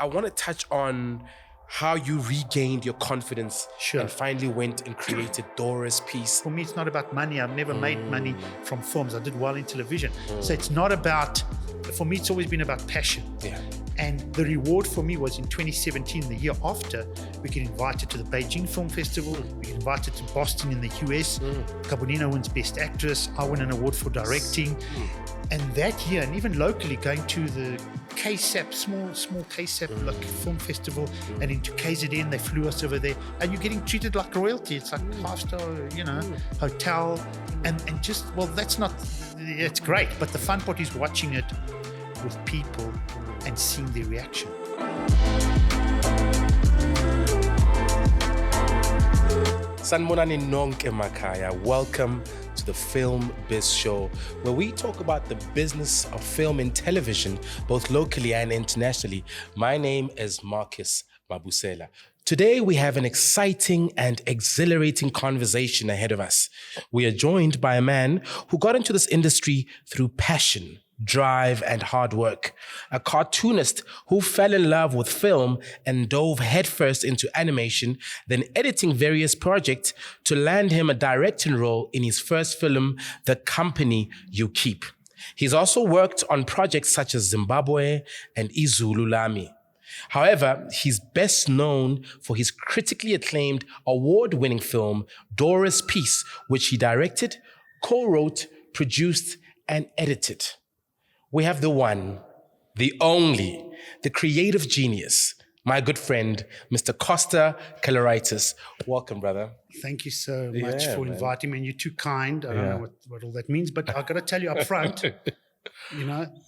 I want to touch on how you regained your confidence and finally went and created Dora's piece. For me, it's not about money. I've never made money from films. I did well in television. So it's not about, for me, it's always been about passion. Yeah. And the reward for me was in 2017, the year after, we get invited to the Beijing Film Festival. We get invited to Boston in the US. Kabonina wins Best Actress. I win an award for directing. And that year, and even locally, going to the KSAP, small KSAP like film festival, and into KZN, they flew us over there, and you're getting treated like royalty. It's like 5-star, hotel, and just, well, that's not, it's great, but the fun part is watching it with people and seeing their reaction. Sanibonani nonke makhaya. Welcome to the Film Biz Show, where we talk about the business of film and television, both locally and internationally. My name is Marcus Mabusela. Today, we have an exciting and exhilarating conversation ahead of us. We are joined by a man who got into this industry through passion, drive, and hard work. A cartoonist who fell in love with film and dove headfirst into animation, then editing various projects to land him a directing role in his first film, The Company You Keep. He's also worked on projects such as Zimbabwe and Izulu Lami. However, he's best known for his critically acclaimed, award-winning film, Dora's Piece, which he directed, co-wrote, produced, and edited. We have the one, the only, the creative genius, my good friend, Mr. Kosta Kalarytis. Welcome, brother. Thank you so much for inviting me. And you're too kind. I don't know what all that means, but I've got to tell you up front,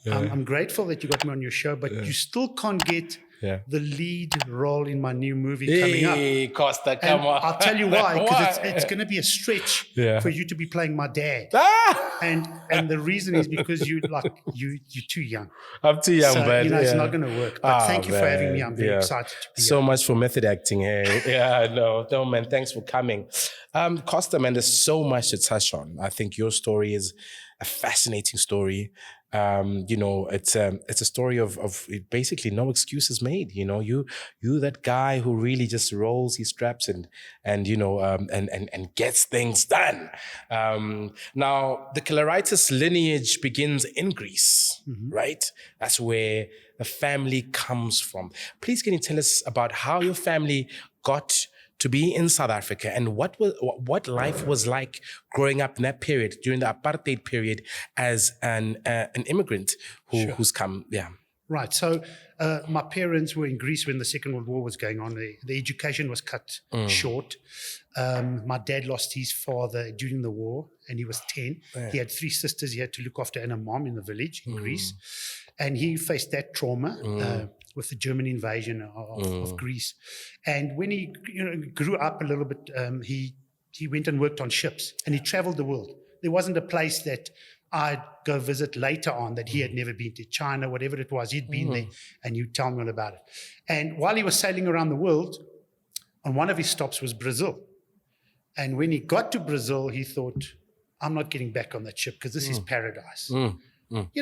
I'm grateful that you got me on your show, but you still can't get the lead role in my new movie coming up. Hey, Kosta, come on. I'll tell you why, because it's going to be a stretch for you to be playing my dad. And the reason is because you're too young. I'm too young, so, but it's not going to work. But thank you for having me. I'm very excited to be so here. much for method acting. Hey, no, man. Thanks for coming. Kosta, man, there's so much to touch on. I think your story is a fascinating story. It's a story of basically no excuses made. You that guy who really just rolls his straps and gets things done. Now the Kalarytis lineage begins in Greece, right? That's where the family comes from. Please, can you tell us about how your family got to be in South Africa and what life was like growing up in that period, during the apartheid period, as an immigrant who's come, Right. So my parents were in Greece when the Second World War was going on. The education was cut short. My dad lost his father during the war, and he was 10. He had 3 sisters he had to look after and a mom in the village in Greece. And he faced that trauma with the German invasion of Greece. And when he grew up a little bit, he went and worked on ships, and he traveled the world. There wasn't a place that I'd go visit later on that he had never been to. China, whatever it was, he'd been there, and he'd tell me all about it. And while he was sailing around the world, on one of his stops was Brazil. And when he got to Brazil, he thought, I'm not getting back on that ship because this is paradise.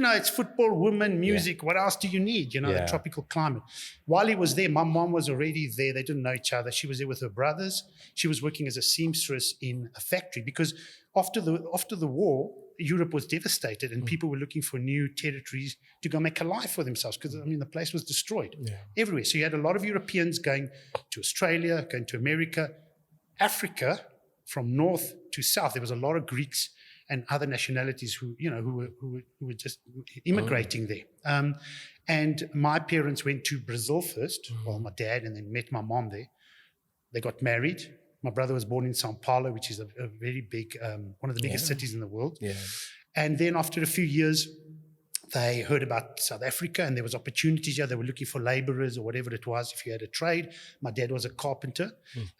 It's football, women, music. What else do you need? The tropical climate. While he was there, my mom was already there. They didn't know each other. She was there with her brothers. She was working as a seamstress in a factory because after the war, Europe was devastated and people were looking for new territories to go make a life for themselves because, the place was destroyed everywhere. So you had a lot of Europeans going to Australia, going to America, Africa, from north to south. There was a lot of Greeks and other nationalities who were just immigrating there. And my parents went to Brazil first, my dad, and then met my mom there. They got married. My brother was born in Sao Paulo, which is a very big, one of the biggest cities in the world. And then after a few years, they heard about South Africa and there was opportunities here. They were looking for laborers or whatever it was, if you had a trade. My dad was a carpenter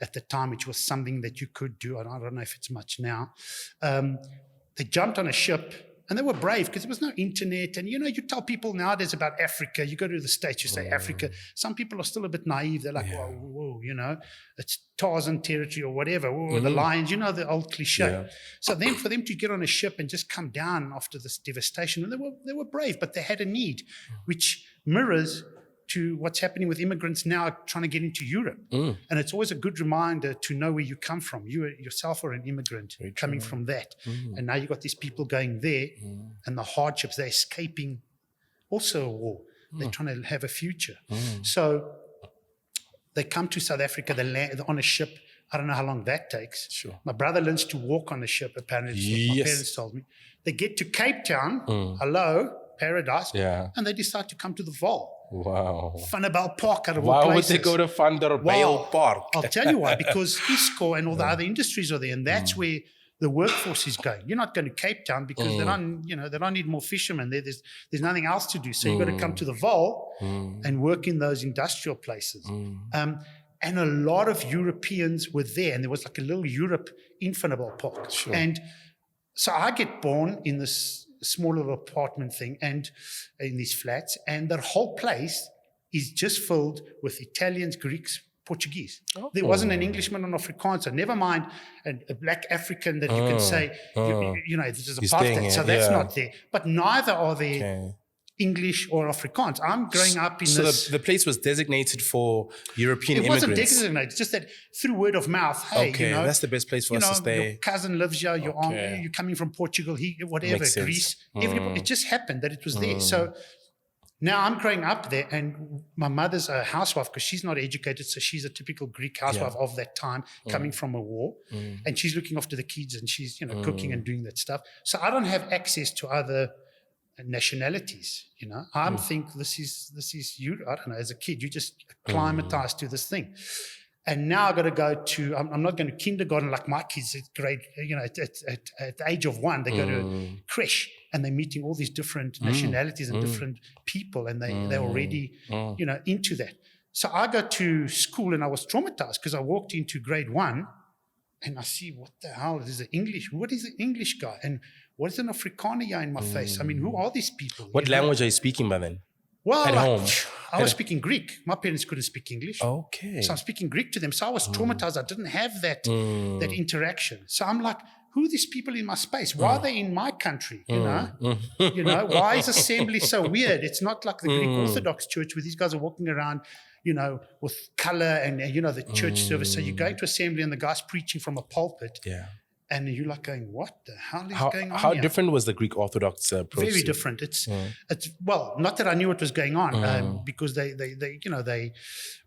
at the time, which was something that you could do. I don't know if it's much now. They jumped on a ship and they were brave because there was no internet. And, you tell people nowadays about Africa, you go to the States, you say Africa. Some people are still a bit naive. They're like, whoa, it's Tarzan territory or whatever. Whoa, the lions, the old cliche. So then for them to get on a ship and just come down after this devastation, and they were brave, but they had a need, which mirrors to what's happening with immigrants now trying to get into Europe. And it's always a good reminder to know where you come from. You yourself are an immigrant coming from that. And now you've got these people going there and the hardships, they're escaping also a war. They're trying to have a future. So they come to South Africa, they land on a ship. I don't know how long that takes. Sure. My brother learns to walk on the ship, apparently. Yes. My parents told me. They get to Cape Town, hello, paradise, and they decide to come to the Vaal. Wow. Vanderbijl Park out of all places. Why would they go to Vanderbijl Park? I'll tell you why. Because ISCO and all the other industries are there, and that's where the workforce is going. You're not going to Cape Town because they don't need more fishermen there. There's nothing else to do. So you've got to come to the Vaal and work in those industrial places. And a lot of Europeans were there, and there was like a little Europe in Vanderbijl Park. Sure. And so I get born in this small little apartment thing and in these flats, and the whole place is just filled with Italians, Greeks, Portuguese. There wasn't an Englishman or an Afrikaner, never mind a black African that you can say, this is apartheid, so that's not there. But neither are there English or Afrikaans. I'm growing up in this. So the place was designated for European immigrants. It wasn't designated. It's just that through word of mouth, hey, that's the best place for us to stay. Your cousin lives here, your aunt, you're coming from Portugal, whatever, Greece. Everybody, it just happened that it was there. So now I'm growing up there, and my mother's a housewife because she's not educated, so she's a typical Greek housewife of that time, coming from a war, and she's looking after the kids, and she's cooking and doing that stuff. So I don't have access to other nationalities. I think this is you. I don't know. As a kid, you just acclimatized to this thing, and now I got to go to. I'm not going to kindergarten like my kids at grade. At the age of 1, they go to creche, and they're meeting all these different nationalities and different people, and they're already into that. So I go to school, and I was traumatized because I walked into grade 1, and I see what the hell is the English? What is the English guy? And what is an Afrikaner in my face? I mean, who are these people? What language are you speaking by then? Well, at home? I was speaking Greek. My parents couldn't speak English. Okay. So I'm speaking Greek to them. So I was traumatized. I didn't have that interaction. So I'm like, who are these people in my space? Why are they in my country? Why is assembly so weird? It's not like the Greek Orthodox Church where these guys are walking around, with color and, the church service. So you go to assembly and the guy's preaching from a pulpit. Yeah. And you're like going, what the hell is going on How here? different was the Greek Orthodox approach? Very different. It's well, not that I knew what was going on, because they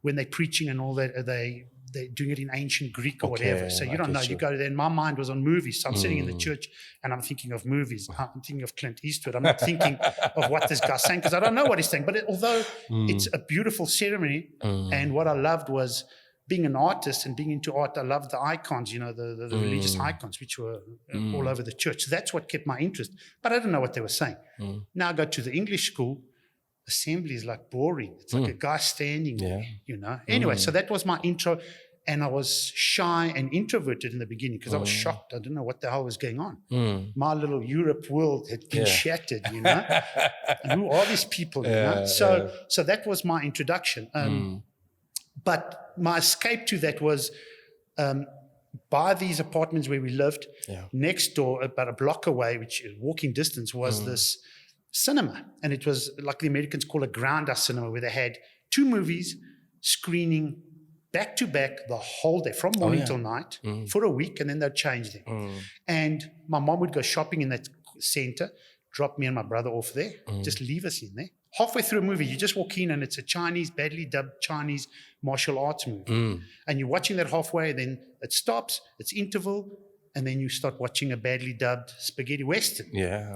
when they're preaching and all that, they're doing it in ancient Greek or whatever. So you don't know. You go there, and my mind was on movies. So I'm sitting in the church and I'm thinking of movies. I'm thinking of Clint Eastwood. I'm not thinking of what this guy's saying because I don't know what he's saying. But although it's a beautiful ceremony, and what I loved was being an artist and being into art, I loved the icons, the religious icons, which were all over the church. So that's what kept my interest. But I didn't know what they were saying. Now I go to the English school. Assembly is like boring. It's like a guy standing there, Anyway, so that was my intro. And I was shy and introverted in the beginning because I was shocked. I didn't know what the hell was going on. My little Europe world had been shattered, And who are these people, So that was my introduction. But my escape to that was by these apartments where we lived. Next door, about a block away, which is walking distance, was this cinema. And it was like the Americans call a ground-up cinema, where they had 2 movies screening back to back the whole day, from morning till night, for a week, and then they'd change them. And my mom would go shopping in that center, drop me and my brother off there, just leave us in there. Halfway through a movie, you just walk in and it's a Chinese, badly dubbed Chinese martial arts movie. And you're watching that halfway, then it stops, it's interval, and then you start watching a badly dubbed spaghetti western.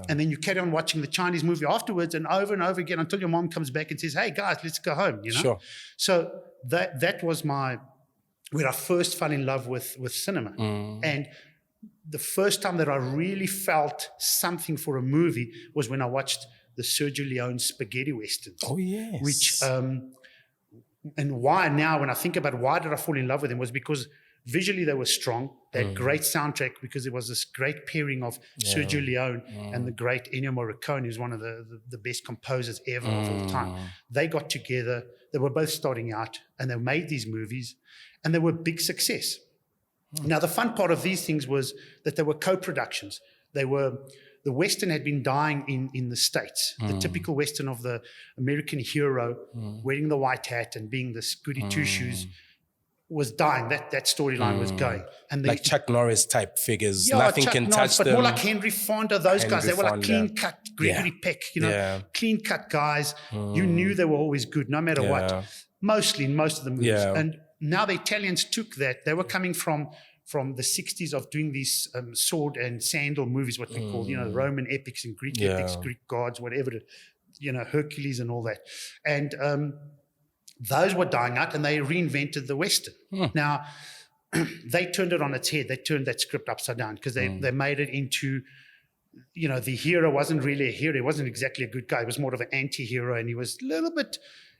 And then you carry on watching the Chinese movie afterwards and over again until your mom comes back and says, hey guys, let's go home, Sure. So that was where I first fell in love with cinema. And the first time that I really felt something for a movie was when I watched the Sergio Leone spaghetti westerns. Oh, yes. Which, and why now, when I think about why did I fall in love with them, was because visually they were strong. They had great soundtrack because there was this great pairing of Sergio Leone and the great Ennio Morricone, who's one of the best composers ever of all time. They got together. They were both starting out, and they made these movies, and they were a big success. Now, the fun part of these things was that they were co-productions. They were Western had been dying in the States. The typical Western of the American hero wearing the white hat and being this goody two-shoes was dying. That storyline was going. And like Chuck Norris type figures. Yeah, Nothing Chuck can Norris, touch but them. more like Henry Fonda, those guys. They were like clean-cut, Gregory Peck, clean-cut guys. You knew they were always good, no matter what. Mostly in most of the movies. Yeah. And now the Italians took that. They were coming from the 60s of doing these sword and sandal movies, what we call, Roman epics and Greek epics, Greek gods, whatever, Hercules and all that. And those were dying out, and they reinvented the Western. Now, they turned it on its head. They turned that script upside down because they made it into, the hero wasn't really a hero. He wasn't exactly a good guy. He was more of an anti-hero, and he was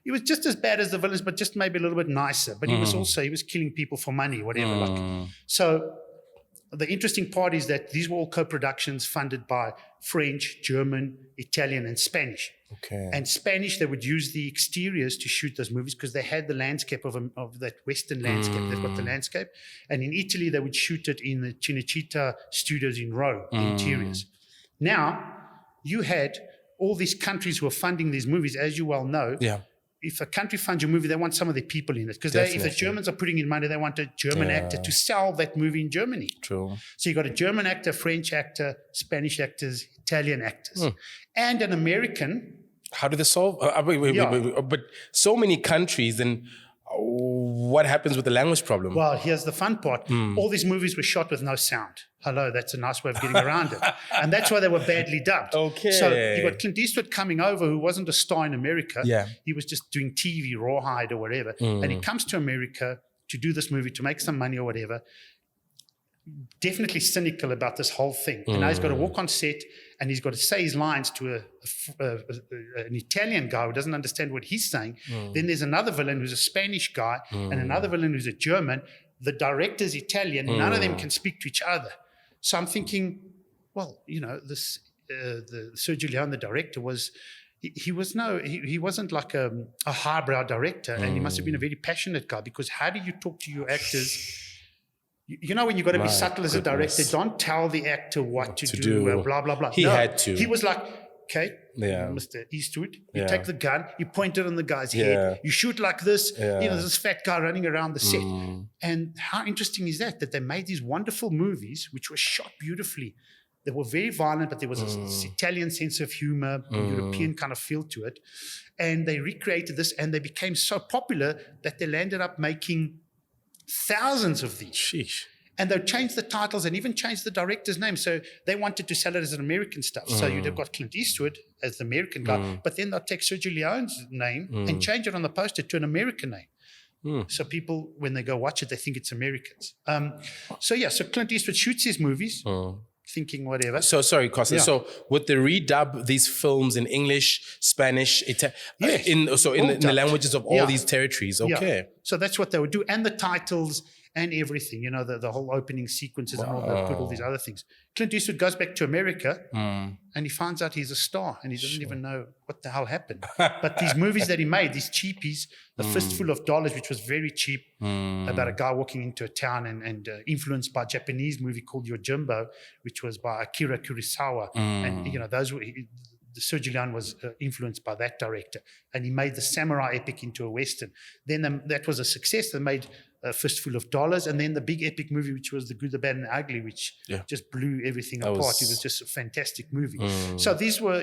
he was just as bad as the villains, but just maybe a little bit nicer. But he was killing people for money, whatever. So the interesting part is that these were all co-productions funded by French, German, Italian, and Spanish. Okay. And Spanish, they would use the exteriors to shoot those movies because they had the landscape of that Western landscape. They've got the landscape. And in Italy, they would shoot it in the Cinecittà studios in Rome, the interiors. Now, you had all these countries who are funding these movies, as you well know. Yeah. If a country funds a movie, they want some of their people in it. Because if the Germans are putting in money, they want a German actor to sell that movie in Germany. True. So you got a German actor, French actor, Spanish actors, Italian actors, and an American. How do they solve? Wait. But so many countries, and what happens with the language problem? Well, here's the fun part. All these movies were shot with no sound. Hello, that's a nice way of getting around it. And that's why they were badly dubbed. Okay. So you got Clint Eastwood coming over, who wasn't a star in America. Yeah. He was just doing TV, Rawhide or whatever. And he comes to America to do this movie, to make some money or whatever. Definitely cynical about this whole thing. And now he's got to walk on set and he's got to say his lines to an Italian guy who doesn't understand what he's saying. Then there's another villain who's a Spanish guy and another villain who's a German. The director's Italian. None of them can speak to each other. So I'm thinking, well, this the Sergio Leone, the director, he wasn't like a highbrow director, and he must have been a very passionate guy, because how do you talk to your actors? When you've got to be subtle as a director, don't tell the actor what to do. Blah, blah, blah. He had to. He was like, okay, Mr. Eastwood, you take the gun, you point it on the guy's head, you shoot like this. There's this fat guy running around the set. And how interesting is that they made these wonderful movies, which were shot beautifully. They were very violent, but there was this Italian sense of humor, European kind of feel to it. And they recreated this, and they became so popular that they landed up making thousands of these. Sheesh. And they changed the titles and even changed the director's name. So they wanted to sell it as an American stuff. So you'd have got Clint Eastwood as the American guy, but then they'll take Sergio Leone's name and change it on the poster to an American name. So people, when they go watch it, they think it's Americans. So Clint Eastwood shoots his movies, thinking whatever. So sorry, Kosta. Yeah. So would they redub these films in English, Spanish, in the languages of all these territories? Okay. Yeah. So that's what they would do, and the titles and everything. The whole opening sequences and all that. Put all these other things. Clint Eastwood goes back to America, and he finds out he's a star, and he doesn't even know what the hell happened. But these movies that he made, these cheapies, The Fistful of Dollars, which was very cheap, about a guy walking into a town and influenced by a Japanese movie called Yojimbo, which was by Akira Kurosawa. And, those were... Sergio Leone was influenced by that director, and he made the samurai epic into a Western. Then that was a success. They made A Fistful of Dollars, and then the big epic movie, which was The Good, the Bad, and the Ugly, which just blew everything apart. It was just a fantastic movie. So these were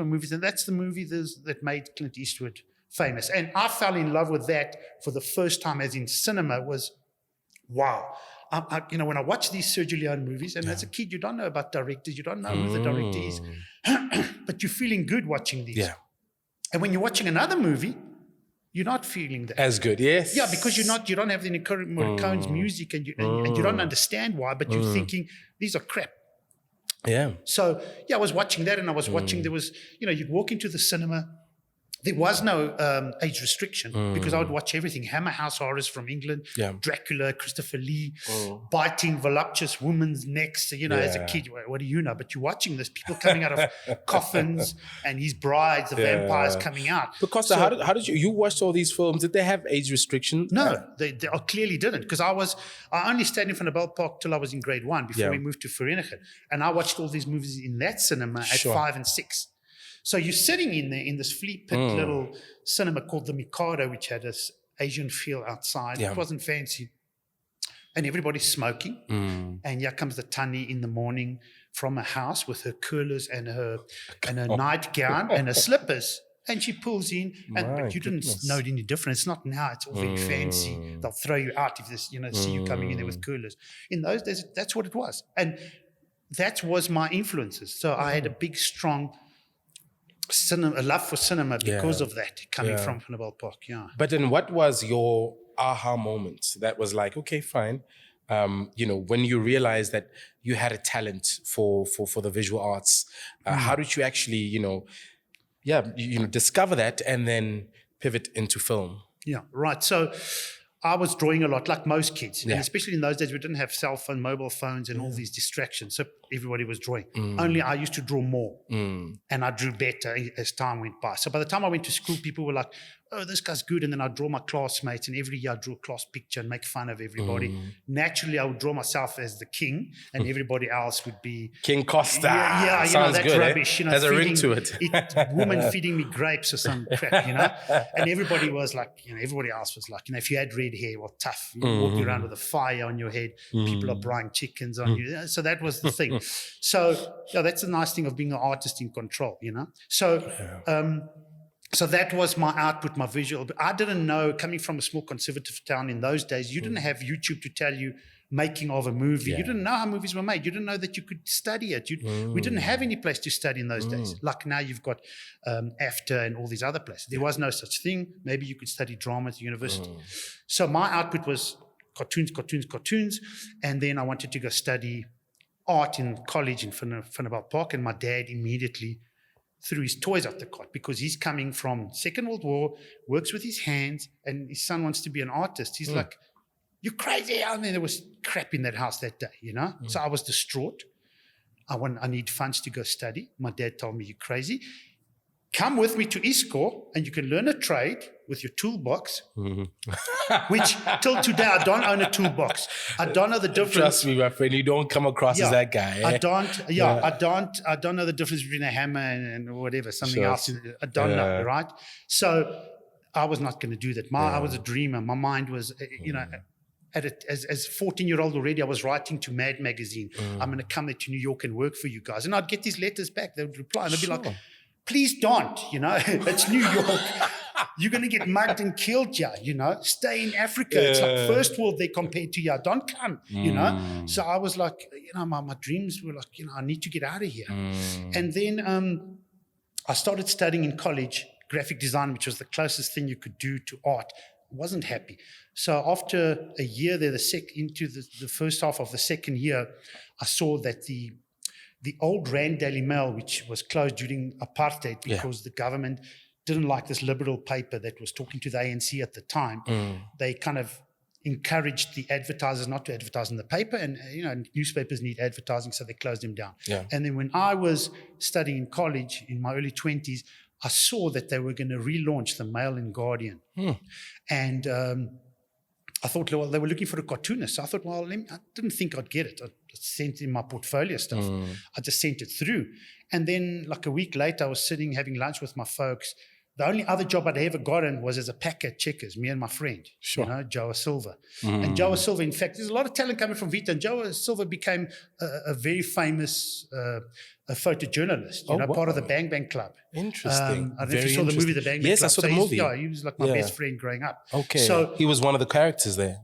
movies, and that's the movie that made Clint Eastwood famous. And I fell in love with that for the first time, as in cinema, was wow. When I watch these Sergio Leone movies, and as a kid, you don't know about directors, you don't know who the director is, but you're feeling good watching these. Yeah. And when you're watching another movie, you're not feeling that as good. Yes. Yeah, because you don't have the Morricone's music, and you don't understand why, but you're thinking these are crap. Yeah. So I was watching that, and I was watching. There was, you'd walk into the cinema, there was no age restriction because I would watch everything. Hammer House horrors from England, Dracula, Christopher Lee, biting voluptuous women's necks. You know, as a kid, what do you know? But you're watching this, people coming out of coffins and his brides, the vampires coming out. Because so, how did you watched all these films? Did they have age restrictions? No, they clearly didn't, because I only stayed in Van der Belt Park till I was in grade 1 before we moved to Vereeniging. And I watched all these movies in that cinema at 5 and 6. So you're sitting in there in this flea pit little cinema called the Mikado, which had this Asian feel outside. It wasn't fancy. And everybody's smoking. And here comes the Tannie in the morning from a house with her curlers and her nightgown and her slippers. And she pulls in, but you didn't know it any different. It's not now. It's all very fancy. They'll throw you out if this, see you coming in there with curlers. In those days, that's what it was. And that was my influences. So I had a big, strong a love for cinema because of that, coming from Van der Belt Park. But then what was your aha moment that was like, okay, fine, when you realized that you had a talent for the visual arts, how did you actually discover that and then pivot into film? Right. So I was drawing a lot, like most kids, and especially in those days we didn't have cell phone, mobile phones, and all these distractions. So everybody was drawing. Only I used to draw more, and I drew better as time went by. So by the time I went to school, people were like, "Oh, this guy's good," and then I'd draw my classmates, and every year I'd draw a class picture and make fun of everybody. Naturally, I would draw myself as the king, and everybody else would be King Kosta. Sounds that's good, rubbish. Has a ring to it. Woman feeding me grapes or some crap, and everybody was like, everybody else was like, if you had red hair, well, tough. You're walking around with a fire on your head. People are frying chickens on you. So that was the thing. So that's the nice thing of being an artist in control, So that was my output, my visual. But I didn't know, coming from a small conservative town in those days, you didn't have YouTube to tell you making of a movie. You didn't know how movies were made. You didn't know that you could study it. We didn't have any place to study in those days. Like now you've got AFTA and all these other places. There was no such thing. Maybe you could study drama at university. So my output was cartoons. And then I wanted to go study art in college in Van der Belt Park. And my dad immediately threw his toys out the cot, because he's coming from Second World War, works with his hands, and his son wants to be an artist. He's like, "You're crazy." I mean, there was crap in that house that day, So I was distraught. I need funds to go study. My dad told me, "You're crazy. Come with me to ISCO and you can learn a trade with your toolbox," which till today, I don't own a toolbox. I don't know the difference. Trust me, my friend, you don't come across as that guy. I don't know the difference between a hammer and whatever, something else. I don't know, right? So I was not going to do that. I was a dreamer. My mind was, as 14-year-old already, I was writing to Mad Magazine. I'm going to come there to New York and work for you guys. And I'd get these letters back. They would reply and they'd be like, "Please don't, it's New York. You're going to get mugged and killed here, Stay in Africa. It's like first world there compared to here. Don't come, So I was like, my dreams were like, I need to get out of here. And then I started studying in college graphic design, which was the closest thing you could do to art. I wasn't happy. So after a year there, into the first half of the second year, I saw that the old Rand Daily Mail, which was closed during apartheid because the government didn't like this liberal paper that was talking to the ANC at the time. They kind of encouraged the advertisers not to advertise in the paper, and newspapers need advertising, so they closed them down. And then when I was studying in college in my early 20s, I saw that they were going to relaunch the Mail and Guardian. And I thought, well, they were looking for a cartoonist. So I thought, well, I didn't think I'd get it. I sent in my portfolio stuff. I just sent it through. And then like a week later, I was sitting having lunch with my folks. The only other job I'd ever gotten was as a packer at Checkers, me and my friend, Joa Silva. And Joa Silva, in fact, there's a lot of talent coming from Vita. And Joa Silva became a very famous a photojournalist, part of the Bang Bang Club. Interesting. I don't know if you saw the movie The Bang Bang Club. Yes, I saw the movie. He was like my best friend growing up. Okay. So he was one of the characters there.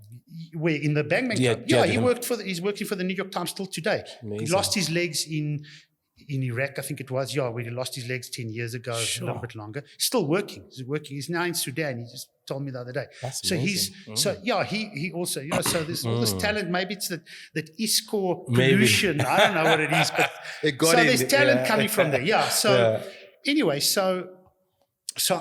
Where in the Bang Bang Club? He's working for the New York Times still today. Amazing. He lost his legs in Iraq, I think it was, where he lost his legs 10 years ago, a little bit longer. Still working. He's now in Sudan. He just told me the other day. That's so amazing. He also, so there's all this talent. Maybe it's that ISCO pollution. I don't know what it is, but there's talent coming from there. Anyway, so So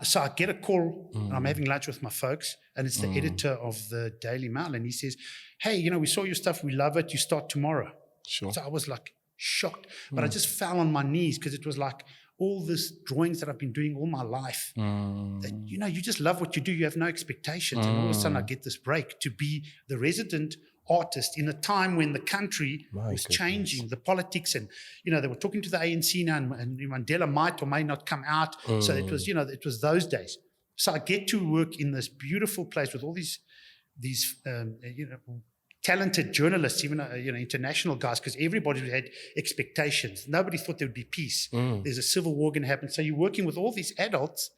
so I get a call. I'm having lunch with my folks, and it's the editor of the Daily Mail, and he says, "Hey, we saw your stuff. We love it. You start tomorrow." Sure. So I was like shocked, but I just fell on my knees because it was like all this drawings that I've been doing all my life. That, you just love what you do. You have no expectations, and all of a sudden I get this break to be the resident artist in a time when the country was changing, the politics, and they were talking to the ANC now, and Mandela might or may not come out. So it was it was those days. So I get to work in this beautiful place with all these talented journalists, even international guys, because everybody had expectations. Nobody thought there would be peace. There's a civil war going to happen. So you're working with all these adults,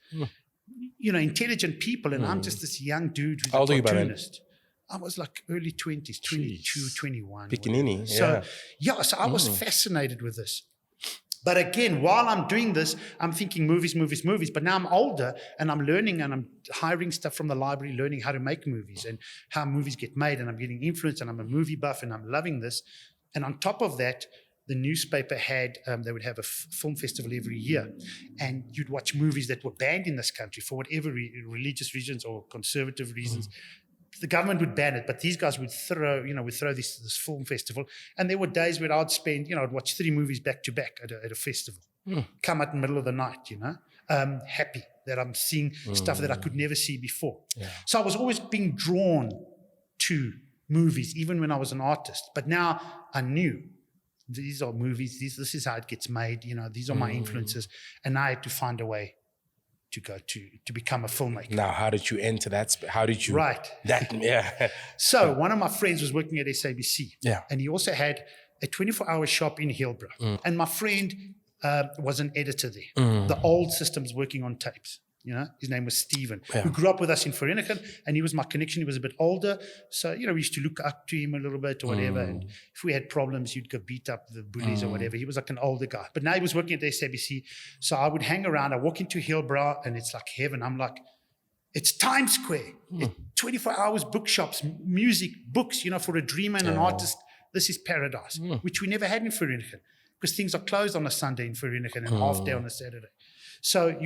intelligent people, and I'm just this young dude who's a cartoonist. I was like early 20s, 22, 21. Piccanini, So I was fascinated with this. But again, while I'm doing this, I'm thinking movies. But now I'm older and I'm learning and I'm hiring stuff from the library, learning how to make movies and how movies get made. And I'm getting influenced and I'm a movie buff and I'm loving this. And on top of that, the newspaper had, they would have a film festival every year. And you'd watch movies that were banned in this country for whatever religious reasons or conservative reasons. The government would ban it, but these guys would throw this film festival. And there were days where I'd spend, I'd watch 3 movies back to back at a festival. Come out in the middle of the night, happy that I'm seeing stuff that I could never see before. Yeah. So I was always being drawn to movies, even when I was an artist. But now I knew these are movies. This is how it gets made. These are my influences, and I had to find a way to go to become a filmmaker. Now, how did you enter that? How did you? Right. So one of my friends was working at SABC. Yeah. And he also had a 24-hour shop in Hillbrow. And my friend was an editor there. The old systems working on tapes. His name was Stephen, who grew up with us in Vereeniging, and he was my connection. He was a bit older. So, we used to look up to him a little bit or whatever. And if we had problems, you'd go beat up the bullies or whatever. He was like an older guy. But now he was working at the SABC. So I would hang around. I walk into Hillbrow, and it's like heaven. I'm like, it's Times Square. 24 hours, bookshops, music, books, for a dreamer and an artist. This is paradise, which we never had in Vereeniging because things are closed on a Sunday in Vereeniging and half day on a Saturday. So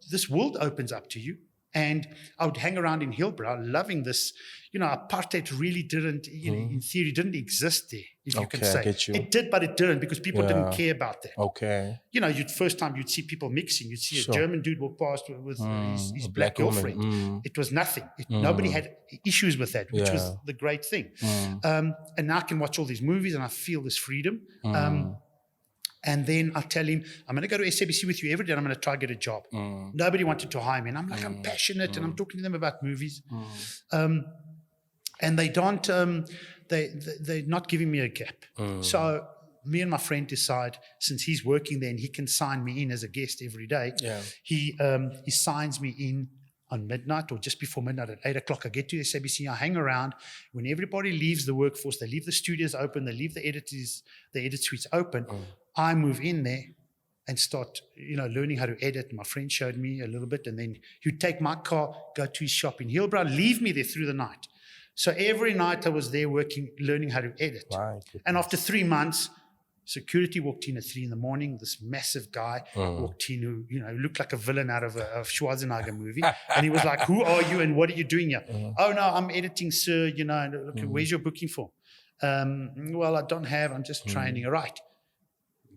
this world opens up to you. And I would hang around in Hillbrow loving this. Apartheid really didn't, in theory, didn't exist there, if you can say. It did, but it didn't because people didn't care about that. Okay. First time you'd see people mixing. You'd see a German dude walk past with his black girlfriend. It was nothing. Nobody had issues with that, which was the great thing. And now I can watch all these movies and I feel this freedom. And then I tell him, I'm going to go to SABC with you every day and I'm going to try to get a job. Nobody wanted to hire me. And I'm like, I'm passionate and I'm talking to them about movies. And they don't, they're not giving me a gap. So me and my friend decide, since he's working there and he can sign me in as a guest every day, he signs me in on midnight or just before midnight at 8 o'clock. I get to SABC, I hang around. When everybody leaves the workforce, they leave the studios open, they leave the edit suites open, I move in there and start, learning how to edit. My friend showed me a little bit, and then he'd take my car, go to his shop in Hillbrow, leave me there through the night. So every night I was there working, learning how to edit. Wow. And after 3 months, security walked in at 3 a.m. This massive guy walked in who, looked like a villain out of a Schwarzenegger movie. And he was like, "Who are you and what are you doing here?" "Oh, no, I'm editing, sir. Look, where's your booking for?" "Well, I don't have. I'm just training." "All right."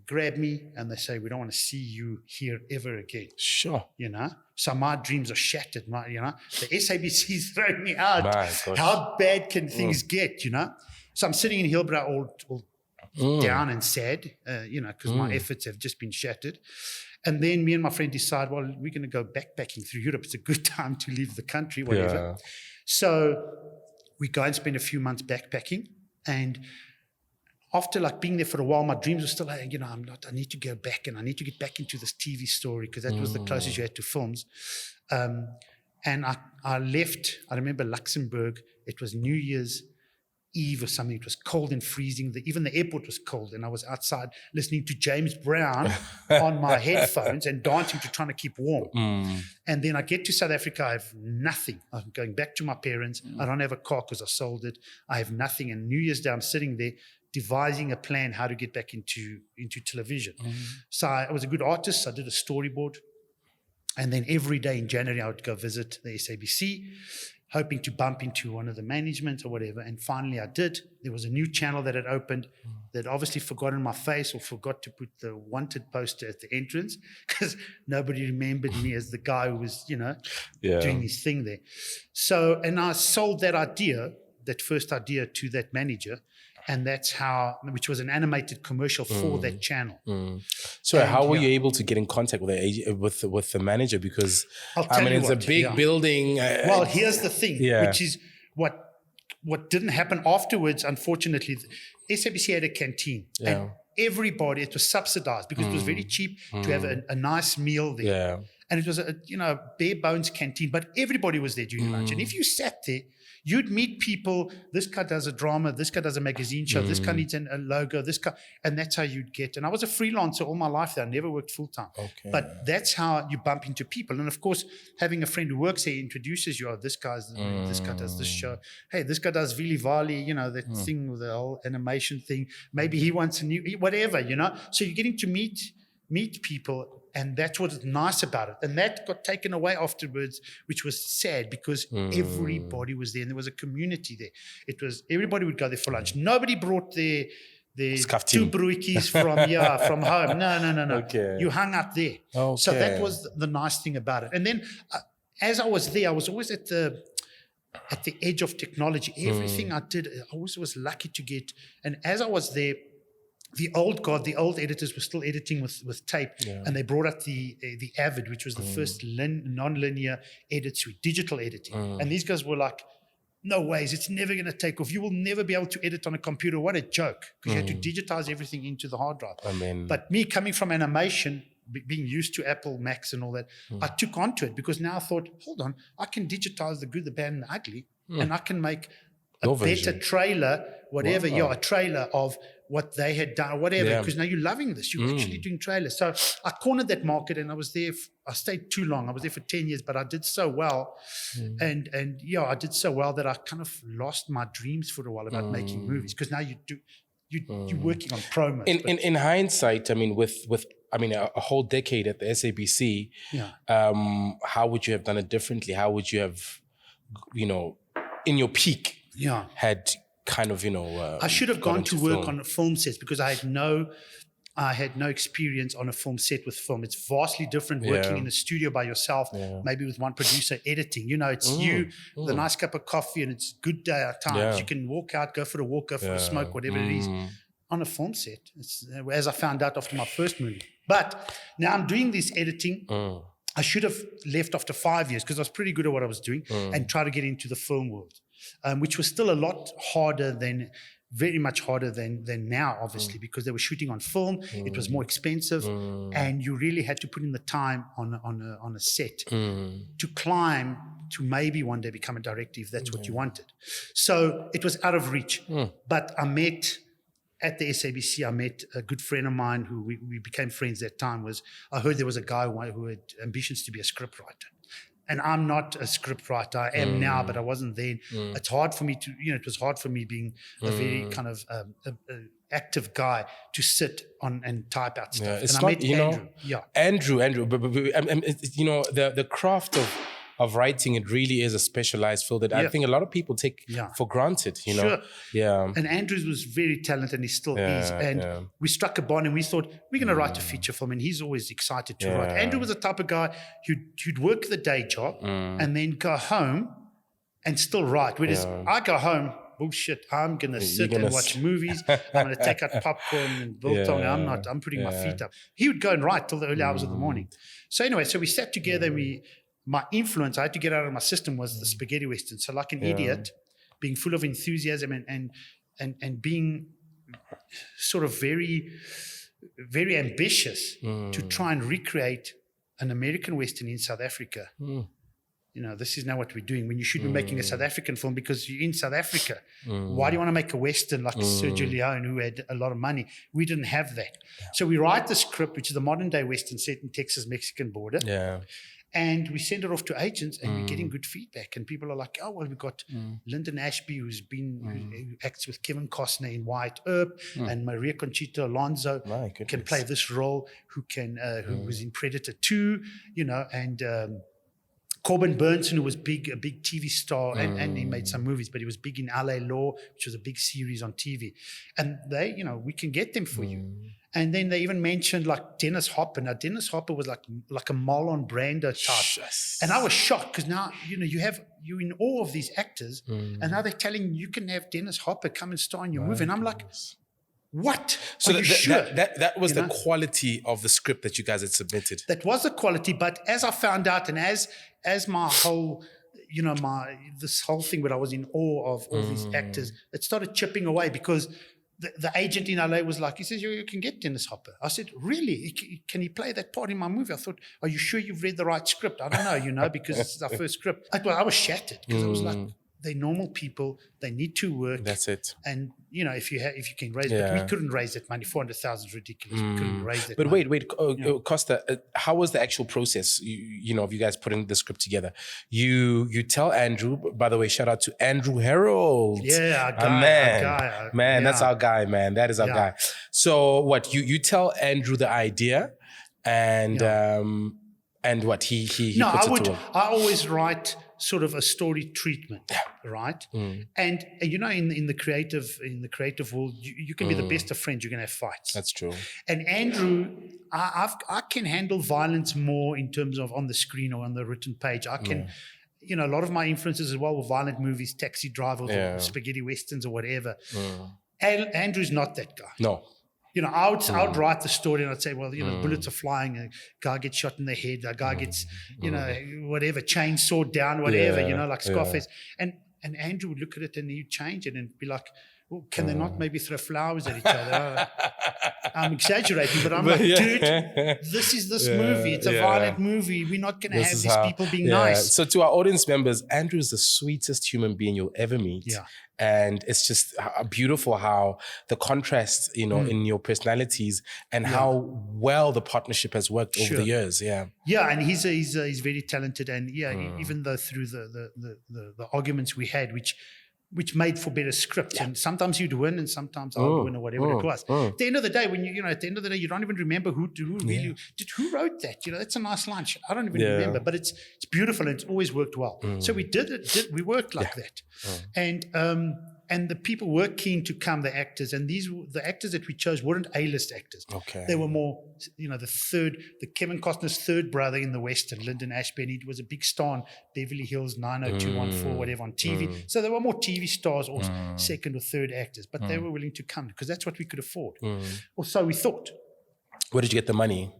Grab me and they say, "We don't want to see you here ever again." Sure. So my dreams are shattered. The SABC is throwing me out. How bad can things get, So I'm sitting in Hillbrow all down and sad, because my efforts have just been shattered. And then me and my friend decide, well, we're going to go backpacking through Europe. It's a good time to leave the country, whatever. Yeah. So we go and spend a few months backpacking. And after being there for a while, my dreams were still, I need to go back and I need to get back into this TV story because that was the closest you had to films. And I left, I remember Luxembourg. It was New Year's Eve or something. It was cold and freezing. Even the airport was cold. And I was outside listening to James Brown on my headphones and dancing to trying to keep warm. And then I get to South Africa. I have nothing. I'm going back to my parents. I don't have a car because I sold it. I have nothing. And New Year's Day, I'm sitting there devising a plan how to get back into television. So I was a good artist. I did a storyboard. And then every day in January, I would go visit the SABC, hoping to bump into one of the management or whatever. And finally I did. There was a new channel that had opened that obviously forgot in my face or forgot to put the wanted poster at the entrance because nobody remembered me as the guy who was, doing his thing there. So, and I sold that idea, that first idea, to that manager. And that's how, which was an animated commercial for that channel. So how were you able to get in contact with the manager? Because it's a big building. Well, here's the thing, which is what didn't happen afterwards. Unfortunately, SABC had a canteen, and everybody, it was subsidized because it was very cheap to have a nice meal there. Yeah. And it was a bare bones canteen, but everybody was there during lunch. And if you sat there, you'd meet people. This guy does a drama. This guy does a magazine show. This guy needs a logo. This guy, and that's how you'd get. And I was a freelancer all my life there. I never worked full time. Okay. But that's how you bump into people. And of course, having a friend who works here introduces you. Oh, this guy does this show. Hey, this guy does Vili Vali. That thing with the whole animation thing. Maybe he wants a new whatever. So you're getting to meet people. And that's what's nice about it. And that got taken away afterwards, which was sad because everybody was there and there was a community there. It was, everybody would go there for lunch. Nobody brought their two broekies from home. No. Okay. You hung out there. Okay. So that was the nice thing about it. And then as I was there, I was always at the edge of technology. Everything I did, I always was lucky to get. And as I was there, the old editors were still editing with tape, and they brought out the Avid, which was the first non-linear edit suite, digital editing. And these guys were like, no ways, it's never going to take off. You will never be able to edit on a computer. What a joke, because you had to digitize everything into the hard drive. But me coming from animation, being used to Apple Macs and all that, I took onto it because now I thought, hold on, I can digitize the good, the bad, and the ugly, and I can make a better trailer, whatever, a trailer of what they had done or whatever, because now you're loving this. You're actually doing trailers. So I cornered that market and I was there. I stayed too long. I was there for 10 years, but I did so well. And I did so well that I kind of lost my dreams for a while about making movies, because now you're working on promos. In hindsight, with a whole decade at the SABC, how would you have done it differently? How would you have, in your peak, had kind of, I should have gone to work on film sets because I had no experience on a film set with film. It's vastly different working in a studio by yourself, maybe with one producer editing. It's you with a nice cup of coffee and it's good day at times. You can walk out, go for a walk, go for a smoke, whatever it is. On a film set, it's, as I found out after my first movie. But now I'm doing this editing. I should have left after 5 years because I was pretty good at what I was doing and try to get into the film world. Which was still a lot harder very much harder than now, obviously, because they were shooting on film. It was more expensive, and you really had to put in the time on a set to climb to maybe one day become a director if that's what you wanted. So it was out of reach. But I met at the SABC, I met a good friend of mine who we became friends that time. I heard there was a guy who had ambitions to be a scriptwriter. And I'm not a script writer. I am now, but I wasn't then. It's hard for me to, it was hard for me being a very kind of active guy to sit on and type out stuff. It's and not, Andrew. Andrew, but the craft of writing, it really is a specialized field that I think a lot of people take for granted, Sure. Yeah. And Andrew was very talented and he still is. And we struck a bond and we thought, we're going to write a feature film. And he's always excited to write. Andrew was the type of guy who'd work the day job and then go home and still write. Whereas I go home, bullshit, I'm going to sit and watch movies. I'm going to take out popcorn and biltong. I'm putting my feet up. He would go and write till the early hours of the morning. So anyway, so we sat together and my influence, I had to get out of my system, was the spaghetti western. So like an idiot, being full of enthusiasm and being sort of very, very ambitious to try and recreate an American western in South Africa. This is now what we're doing. When you should be making a South African film because you're in South Africa. Why do you want to make a western like Sergio Leone, who had a lot of money? We didn't have that. So we write the script, which is the modern day western set in Texas-Mexican border. And we send it off to agents, and we're getting good feedback. And people are like, "Oh, well, we got Lyndon Ashby, who acts with Kevin Costner in Wyatt Earp, and Maria Conchita Alonso can play this role. Who was in Predator 2, and Corbin Burnson, who was a big TV star, and he made some movies, but he was big in LA Law, which was a big series on TV. And they, we can get them for you." And then they even mentioned like Dennis Hopper. Now, Dennis Hopper was like a Marlon Brando type. And I was shocked because now, you're in awe of these actors. And now they're telling you can have Dennis Hopper come and star in your movie. And I'm like, what? So Are you sure? that was the quality of the script that you guys had submitted. That was the quality. But as I found out, and as my whole, this whole thing where I was in awe of all these actors, it started chipping away because the agent in LA was like, he says, you can get Dennis Hopper. I said, really? Can he play that part in my movie? I thought, are you sure you've read the right script? I don't know, because this is our first script. I was shattered because I was like, they're normal people. They need to work. That's it. And if you can raise, but we couldn't raise that money. 400,000 is ridiculous. We couldn't raise that. But money. wait, Kosta, how was the actual process? Of you guys putting the script together. You tell Andrew. By the way, shout out to Andrew Harold. Yeah, our guy. That's our guy, man. That is our guy. So what you tell Andrew the idea, and what he puts it to him. I always write sort of a story treatment, right? And in the creative world, you can be the best of friends. You're going to have fights. That's true. And Andrew, I can handle violence more in terms of on the screen or on the written page. I can, a lot of my influences as well were violent movies, Taxi Drivers, or spaghetti westerns, or whatever. And Andrew's not that guy. No. I would write the story and I'd say, well, bullets are flying, a guy gets shot in the head, a guy gets, whatever, chainsaw down, whatever, like Scarface. And Andrew would look at it and he'd change it and be like, well, can they not maybe throw flowers at each other? I'm exaggerating, but I'm like, dude, this is this movie. It's a violent movie. We're not going to have these people being nice. So to our audience members, Andrew is the sweetest human being you'll ever meet. Yeah. And it's just beautiful how the contrast, in your personalities and how well the partnership has worked over the years. Yeah. Yeah. And he's very talented. And even though through the arguments we had, which made for better scripts. And sometimes you'd win and sometimes I'd win or whatever it was. At the end of the day, when you you don't even remember who wrote that. That's a nice line. I don't even remember, but it's beautiful and it's always worked well. So we we worked like that. And the people were keen to come, the actors, and the actors that we chose weren't A-list actors. Okay. They were more, the Kevin Costner's third brother in the Western, Lyndon Ashby, and he was a big star on Beverly Hills 90214, whatever, on TV. So there were more TV stars or second or third actors, but they were willing to come because that's what we could afford. Or so we thought. Where did you get the money?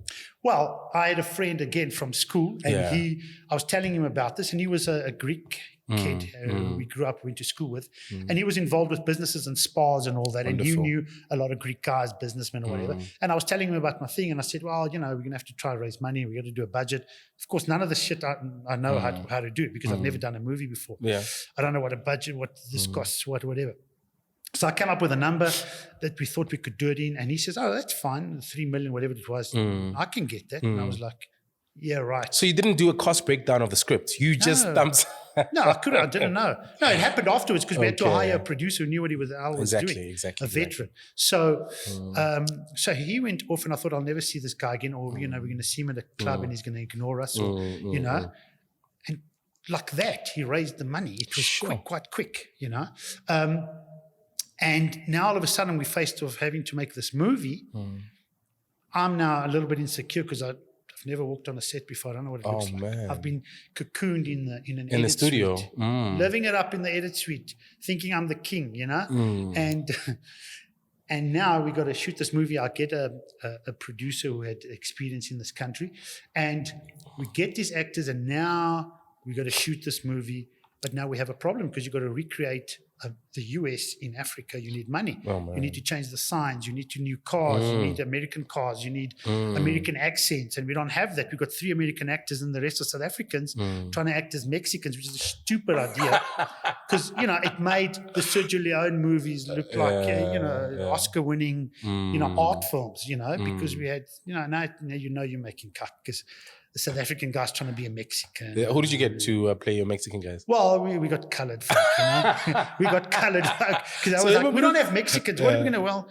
Well, I had a friend again from school, and I was telling him about this, and he was a Greek kid who we went to school with, and he was involved with businesses and spas and all that. Wonderful. And he knew a lot of Greek guys, businessmen or whatever. And I was telling him about my thing, and I said, well, we're going to have to try to raise money. We got to do a budget. Of course, none of the shit I know how to do because I've never done a movie before. Yeah, I don't know what a budget, what this costs, whatever. So I came up with a number that we thought we could do it in, and he says, "Oh, that's fine, 3 million, whatever it was. I can get that." And I was like, "Yeah, right." So you didn't do a cost breakdown of the script. You just dumped. No, I couldn't. I didn't know. No, it happened afterwards because we had to hire a producer who knew what he was doing. Exactly. A veteran. So, so he went off, and I thought, I'll never see this guy again, or we're going to see him at a club, and he's going to ignore us, or and like that, he raised the money. It was quite quick, And now all of a sudden we're faced with having to make this movie. I'm now a little bit insecure because I've never walked on a set before. I don't know what it looks like. Man. I've been cocooned in the studio, living it up in the edit suite, thinking I'm the king, And now we got to shoot this movie. I get a producer who had experience in this country, and we get these actors, and now we got to shoot this movie. But now we have a problem because you got to recreate the US in Africa. You need money. You need to change the signs. You need new cars. You need American cars. You need American accents. And we don't have that. We've got 3 American actors and the rest are South Africans trying to act as Mexicans, which is a stupid idea. Because, it made the Sergio Leone movies look like, Oscar-winning, art films, because we had, now you're making cut because the South African guys trying to be a Mexican. Yeah, who did you get to play your Mexican guys? Well, we got colored folk, we got colored folk. Because I was like, we don't have Mexicans. What are we going to, well...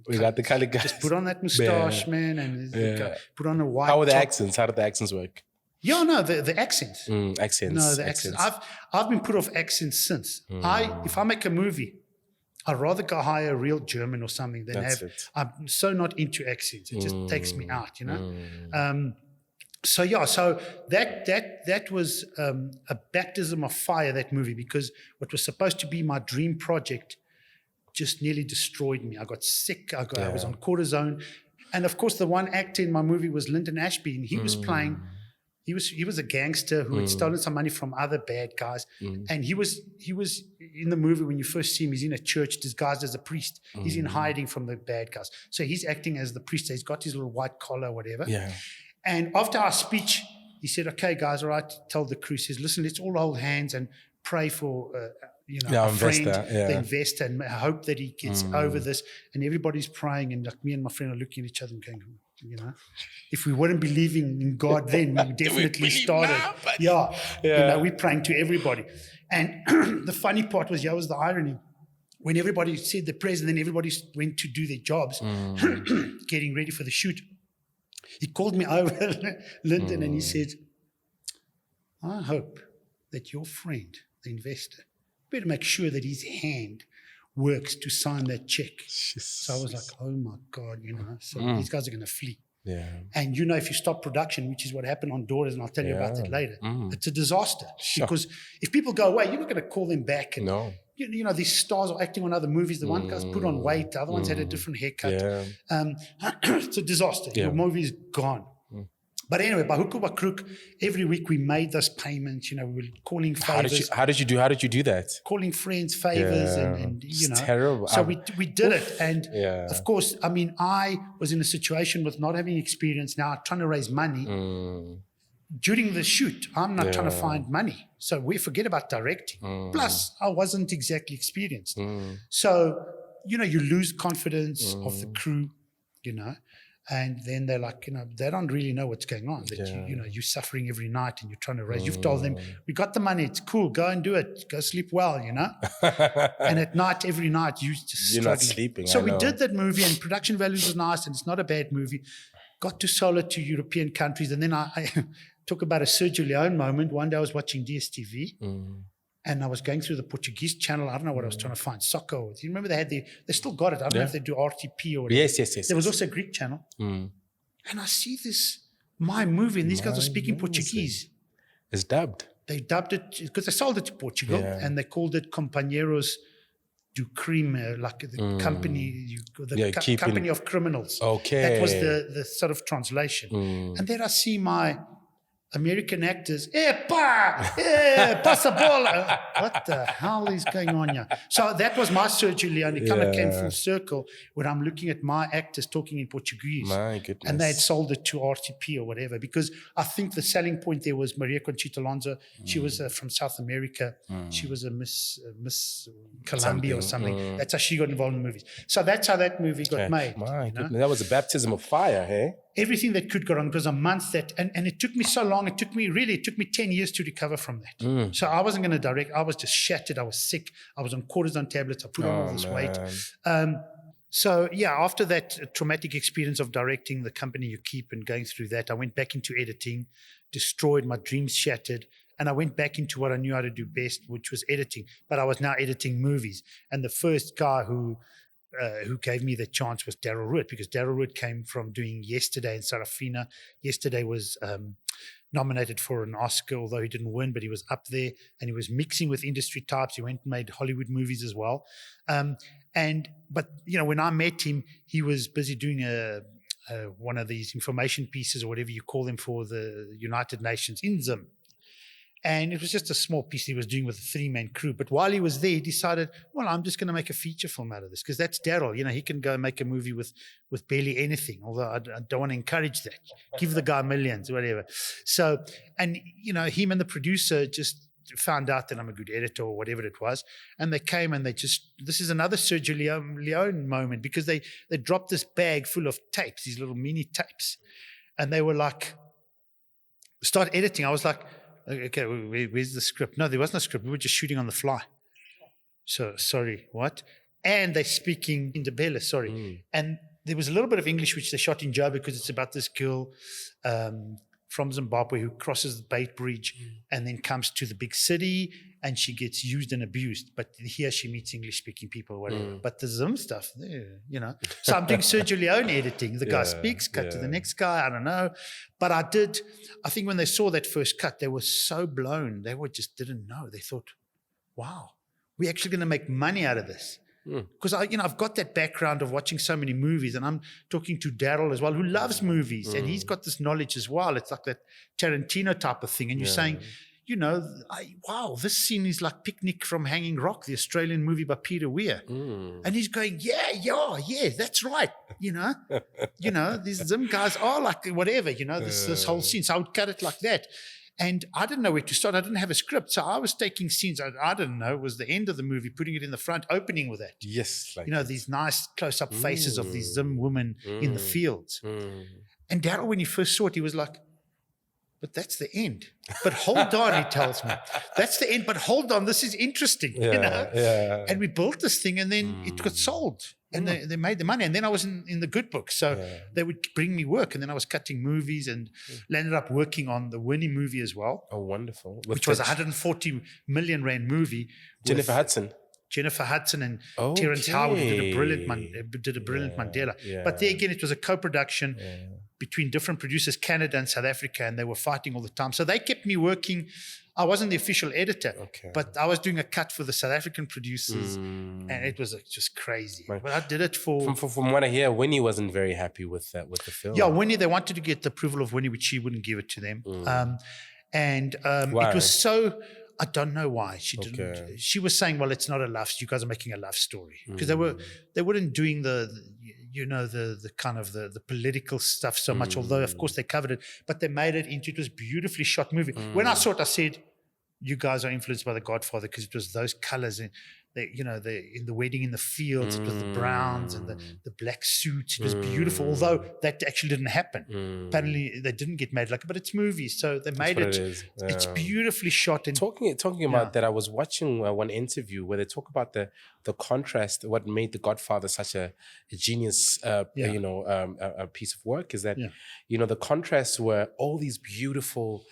We got the colored guys. Just put on that mustache, man, and put on a white How were the top. accents? How did the accents work? Yeah, no, the accents. Accents. No, the accents. I've been put off accents since. If I make a movie, I'd rather go hire a real German or something than I'm so not into accents. It just takes me out, So that was a baptism of fire, that movie, because what was supposed to be my dream project just nearly destroyed me. I got sick. I was on cortisone. And of course, the one actor in my movie was Lyndon Ashby, and he was playing... He was a gangster who had stolen some money from other bad guys. And he was in the movie, when you first see him, he's in a church disguised as a priest. He's in hiding from the bad guys. So he's acting as the priest. He's got his little white collar, whatever. Yeah. And after our speech, he said, okay, guys, all right, tell the crew, he says, listen, let's all hold hands and pray for our friend, the investor, and I hope that he gets over this. And everybody's praying, and like me and my friend are looking at each other and going, if we weren't believing in God then, we definitely started. We're praying to everybody. And the funny part was the irony. When everybody said the prayers and then everybody went to do their jobs, getting ready for the shoot, he called me over, Lyndon, and he said, I hope that your friend, the investor, better make sure that his hand works to sign that check. So I was like, oh my God, so these guys are going to flee. Yeah. And if you stop production, which is what happened on Dora, and I'll tell you about that later, it's a disaster. Because if people go away, you're not going to call them back. And, these stars are acting on other movies. The one guy's put on weight, the other one's had a different haircut. Yeah. It's a disaster. Your movie is gone. But anyway, by hook or by crook, every week we made those payments. We were calling favors. How did you do that? Calling friends favors, and it's terrible. So we did it, and of course, I was in a situation with not having experience now, trying to raise money. During the shoot, I'm not trying to find money, so we forget about directing. Plus, I wasn't exactly experienced, so you lose confidence of the crew, And then they're like, they don't really know what's going on. That you're suffering every night and you're trying to raise. You've told them, we got the money, it's cool, go and do it, go sleep well, And at night, every night, you're struggling. Not sleeping. So we did that movie, and production values was nice, and it's not a bad movie. Got to sell it to European countries, and then I talk about a Sergio Leone moment. One day I was watching DSTV. And I was going through the Portuguese channel. I don't know what I was trying to find. Soccer. Do you remember they still got it? I don't know if they do RTP or whatever. Yes. There was also a Greek channel. And I see my movie, and these guys are speaking Portuguese. It's dubbed. They dubbed it because they sold it to Portugal, and they called it Companheiros do Crime, like the company, company of criminals. Okay. That was the sort of translation. And then I see my American actors, passa bola. What the hell is going on here? So that was my Sergio Leone. It kind of came full circle when I'm looking at my actors talking in Portuguese. My goodness. And they had sold it to RTP or whatever, because I think the selling point there was Maria Conchita Alonso. She was from South America. She was a Miss Colombia or something. That's how she got involved in movies. So that's how that movie got made. My goodness. That was a baptism of fire, hey? Everything that could go wrong. It was a month and it took me so long. It took me 10 years to recover from that. So I wasn't going to direct. I was just shattered. I was sick. I was on cortisone tablets. I put on all this weight. So after that traumatic experience of directing the company you keep and going through that, I went back into editing, destroyed, my dreams shattered. And I went back into what I knew how to do best, which was editing. But I was now editing movies. And the first guy who gave me the chance was Daryl Root, because Daryl Root came from doing Yesterday and Sarafina. Yesterday was nominated for an Oscar, although he didn't win, but he was up there, and he was mixing with industry types. He went and made Hollywood movies as well. But when I met him, he was busy doing one of these information pieces or whatever you call them for the United Nations in Zim. And it was just a small piece he was doing with a 3-man crew. But while he was there, he decided, well, I'm just going to make a feature film out of this, because that's Daryl. He can go and make a movie with barely anything, although I don't want to encourage that. Give the guy millions, whatever. So, and, him and the producer just found out that I'm a good editor or whatever it was. And they came and this is another Sergio Leone moment, because they dropped this bag full of tapes, these little mini tapes. And they were like, start editing. I was like, okay, where's the script? No, there wasn't a script. We were just shooting on the fly. So, sorry, what? And they're speaking in Ndebele, sorry. And there was a little bit of English, which they shot in Joburg because it's about this girl from Zimbabwe who crosses the Bait Bridge and then comes to the big city, and she gets used and abused. But here she meets English-speaking people or whatever. But the Zim stuff, you know. So I'm doing Sergio Leone editing. The guy speaks, cut to the next guy, I don't know. But I think when they saw that first cut, they were so blown. They just didn't know. They thought, wow, we're actually going to make money out of this. Because I've got that background of watching so many movies, and I'm talking to Daryl as well, who loves movies, and he's got this knowledge as well. It's like that Tarantino type of thing. And you're saying, wow, this scene is like Picnic from Hanging Rock, the Australian movie by Peter Weir. And he's going, yeah, that's right. These Zim guys are like whatever, this whole scene. So I would cut it like that. And I didn't know where to start. I didn't have a script. So I was taking scenes. I didn't know. It was the end of the movie, putting it in the front, opening with that. Yes. These nice close-up faces of these Zim women in the fields. And Daryl, when he first saw it, he was like, but that's the end. But hold on, he tells me. That's the end, but hold on, this is interesting. Yeah. And we built this thing, and then it got sold. And they made the money. And then I was in the good books. So they would bring me work. And then I was cutting movies and landed up working on the Winnie movie as well. Oh, wonderful. Which was a 140 million rand movie. Jennifer Hudson and Terrence Howard did a brilliant Mandela. But there again, it was a co-production between different producers, Canada and South Africa, and they were fighting all the time. So they kept me working. I wasn't the official editor, but I was doing a cut for the South African producers, and it was just crazy. Right. But I did it for... From what I hear, Winnie wasn't very happy with the film. Yeah, Winnie, they wanted to get the approval of Winnie, which she wouldn't give it to them. It was so... I don't know why she didn't. She was saying, "Well, it's not a love. You guys are making a love story," because they weren't doing the kind of the political stuff so much. Although of course they covered it, but they made it into, it was beautifully shot movie. When I saw it, I said, "You guys are influenced by The Godfather," because it was those colors and in the wedding in the fields, it was the browns and the black suits. It was beautiful, although that actually didn't happen. Apparently, they didn't get made but it's movies, so they made it. It's beautifully shot. And talking about that, I was watching one interview where they talk about the contrast. What made The Godfather such a genius, a piece of work is that the contrasts were all these beautiful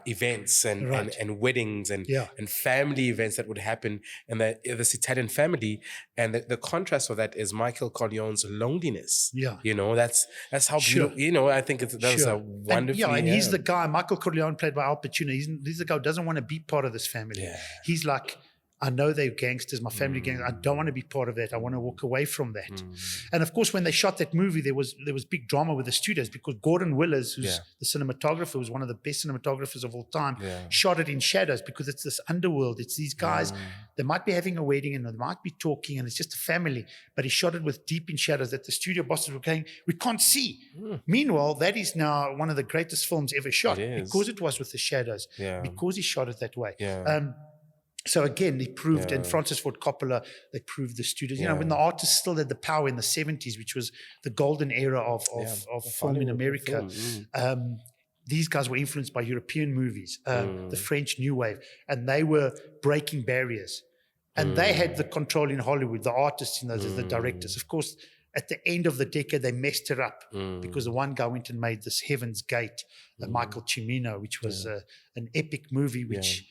events and weddings and family events that would happen in this Italian family, and the contrast of that is Michael Corleone's loneliness. That's how beautiful. I think that was a wonderful. And he's the guy, Michael Corleone, played by Al Pacino. He's the guy who doesn't want to be part of this family. He's like, I know they're gangsters, my family gangsters. I don't want to be part of that. I want to walk away from that. And of course, when they shot that movie, there was big drama with the studios, because Gordon Willers, who's the cinematographer, was one of the best cinematographers of all time, shot it in shadows, because it's this underworld. It's these guys, they might be having a wedding and they might be talking, and it's just a family, but he shot it with deep in shadows that the studio bosses were going, we can't see. Meanwhile, that is now one of the greatest films ever shot, because it was with the shadows, because he shot it that way. So again, they proved, and Francis Ford Coppola, they proved the studios. When the artists still had the power in the 70s, which was the golden era of film in America, these guys were influenced by European movies, the French New Wave, and they were breaking barriers. And they had the control in Hollywood, the artists, the directors. Of course, at the end of the decade, they messed it up because the one guy went and made this Heaven's Gate, Michael Cimino, which was an epic movie, which...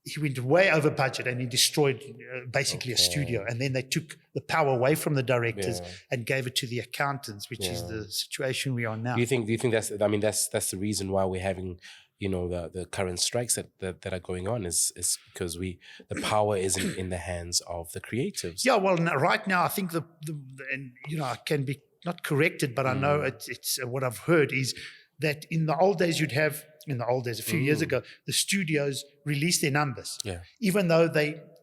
He went way over budget and he destroyed basically a studio. And then they took the power away from the directors and gave it to the accountants, which is the situation we are now. Do you think that's the reason why we're having, the current strikes that are going on is because the power isn't in the hands of the creatives? Yeah, well, right now I think I can be not corrected, but I know it's what I've heard is that in the old days a few years ago, the studios release their numbers. Even though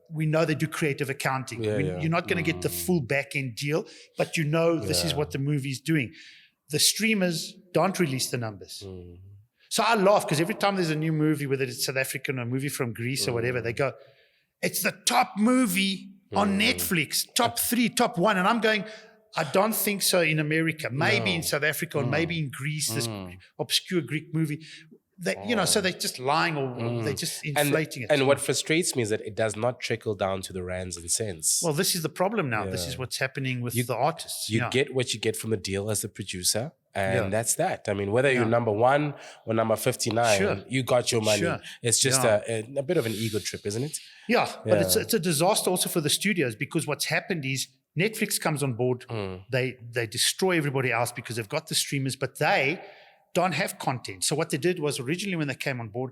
we know they do creative accounting. You're not going to get the full back-end deal, but this is what the movie's doing. The streamers don't release the numbers. So I laugh, because every time there's a new movie, whether it's South African or a movie from Greece or whatever, they go, it's the top movie on Netflix, top 3, top 1. And I'm going... I don't think so in America. Maybe in South Africa or maybe in Greece, this obscure Greek movie. so they're just lying or they're just inflating it. And what frustrates me is that it does not trickle down to the rands and cents. Well, this is the problem now. This is what's happening with the artists. You get what you get from the deal as the producer, and that's that. I mean, whether you're number 1 or number 59, you got your money. It's just a bit of an ego trip, isn't it? Yeah, but it's a disaster also for the studios, because what's happened is Netflix comes on board, they destroy everybody else because they've got the streamers, but they don't have content. So what they did was, originally when they came on board,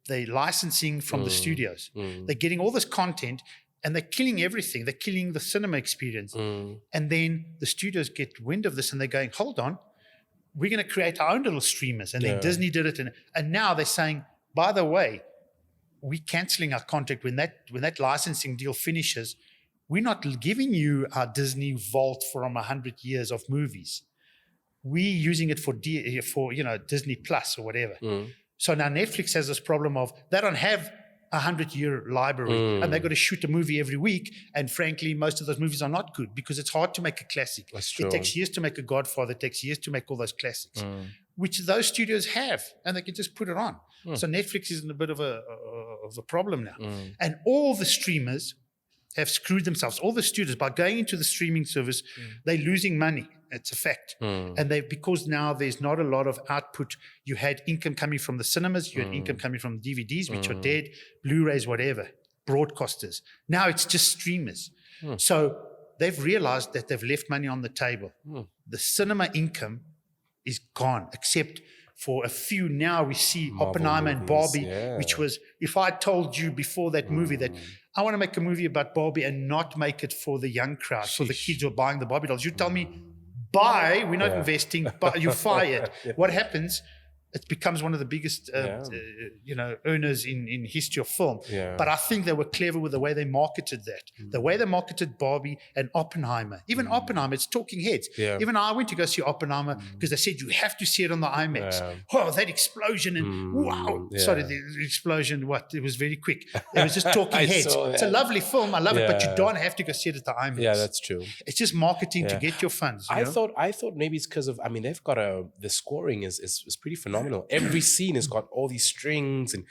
they licensing from the studios. They're getting all this content and they're killing everything. They're killing the cinema experience. And then the studios get wind of this and they're going, hold on, we're going to create our own little streamers. And then Disney did it. And now they're saying, by the way, we're canceling our contract when that licensing deal finishes. We're not giving you our Disney vault from 100 years of movies. We're using it for Disney Plus or whatever. So now Netflix has this problem of they don't have a 100-year library and they've got to shoot a movie every week. And frankly, most of those movies are not good because it's hard to make a classic. That's true. It takes years to make a Godfather. It takes years to make all those classics, which those studios have, and they can just put it on. So Netflix is in a bit of a problem now. And all the streamers have screwed themselves. All the studios, by going into the streaming service, they're losing money. It's a fact. And because now there's not a lot of output. You had income coming from the cinemas, you had income coming from DVDs, which are dead, Blu-rays, whatever, broadcasters. Now it's just streamers. So they've realized that they've left money on the table. The cinema income is gone, except for a few. Now we see Marvel Oppenheimer and movies, Barbie, which was, if I told you before that movie that I want to make a movie about Barbie and not make it for the young crowd, for the kids who are buying the Barbie dolls, you tell me, buy, we're not investing, but you fire it. What happens? It becomes one of the biggest, earners in history of film. But I think they were clever with the way they marketed that. The way they marketed Barbie and Oppenheimer. Even Oppenheimer, it's talking heads. Even I went to go see Oppenheimer because they said you have to see it on the IMAX. Oh, that explosion and wow. Sorry, the explosion, it was very quick. It was just talking heads. It's a lovely film. I love it, but you don't have to go see it at the IMAX. Yeah, that's true. It's just marketing to get your funds. I thought maybe it's because of, they've got the scoring is pretty phenomenal. Every scene has got all these strings and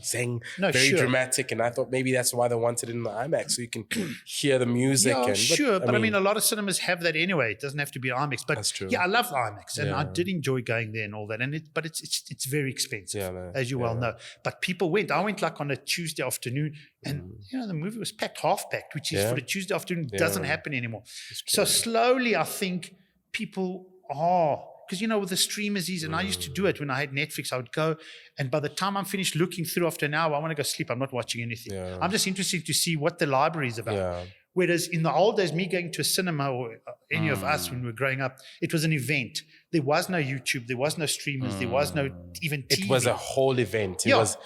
zing, very dramatic. And I thought maybe that's why they wanted it in the IMAX, so you can hear the music. But a lot of cinemas have that anyway. It doesn't have to be IMAX. But that's true. Yeah, I love the IMAX, and I did enjoy going there and all that. But it's very expensive, as you well know. But people went. I went like on a Tuesday afternoon, and the movie was packed, half packed, which is for a Tuesday afternoon doesn't happen anymore. So slowly, I think people are. Because, with the streamers, and I used to do it when I had Netflix, I would go, and by the time I'm finished looking through after an hour, I want to go sleep. I'm not watching anything. I'm just interested to see what the library is about. Whereas in the old days, me going to a cinema or any of us when we were growing up, it was an event. There was no YouTube. There was no streamers. There was no even TV. It was a whole event.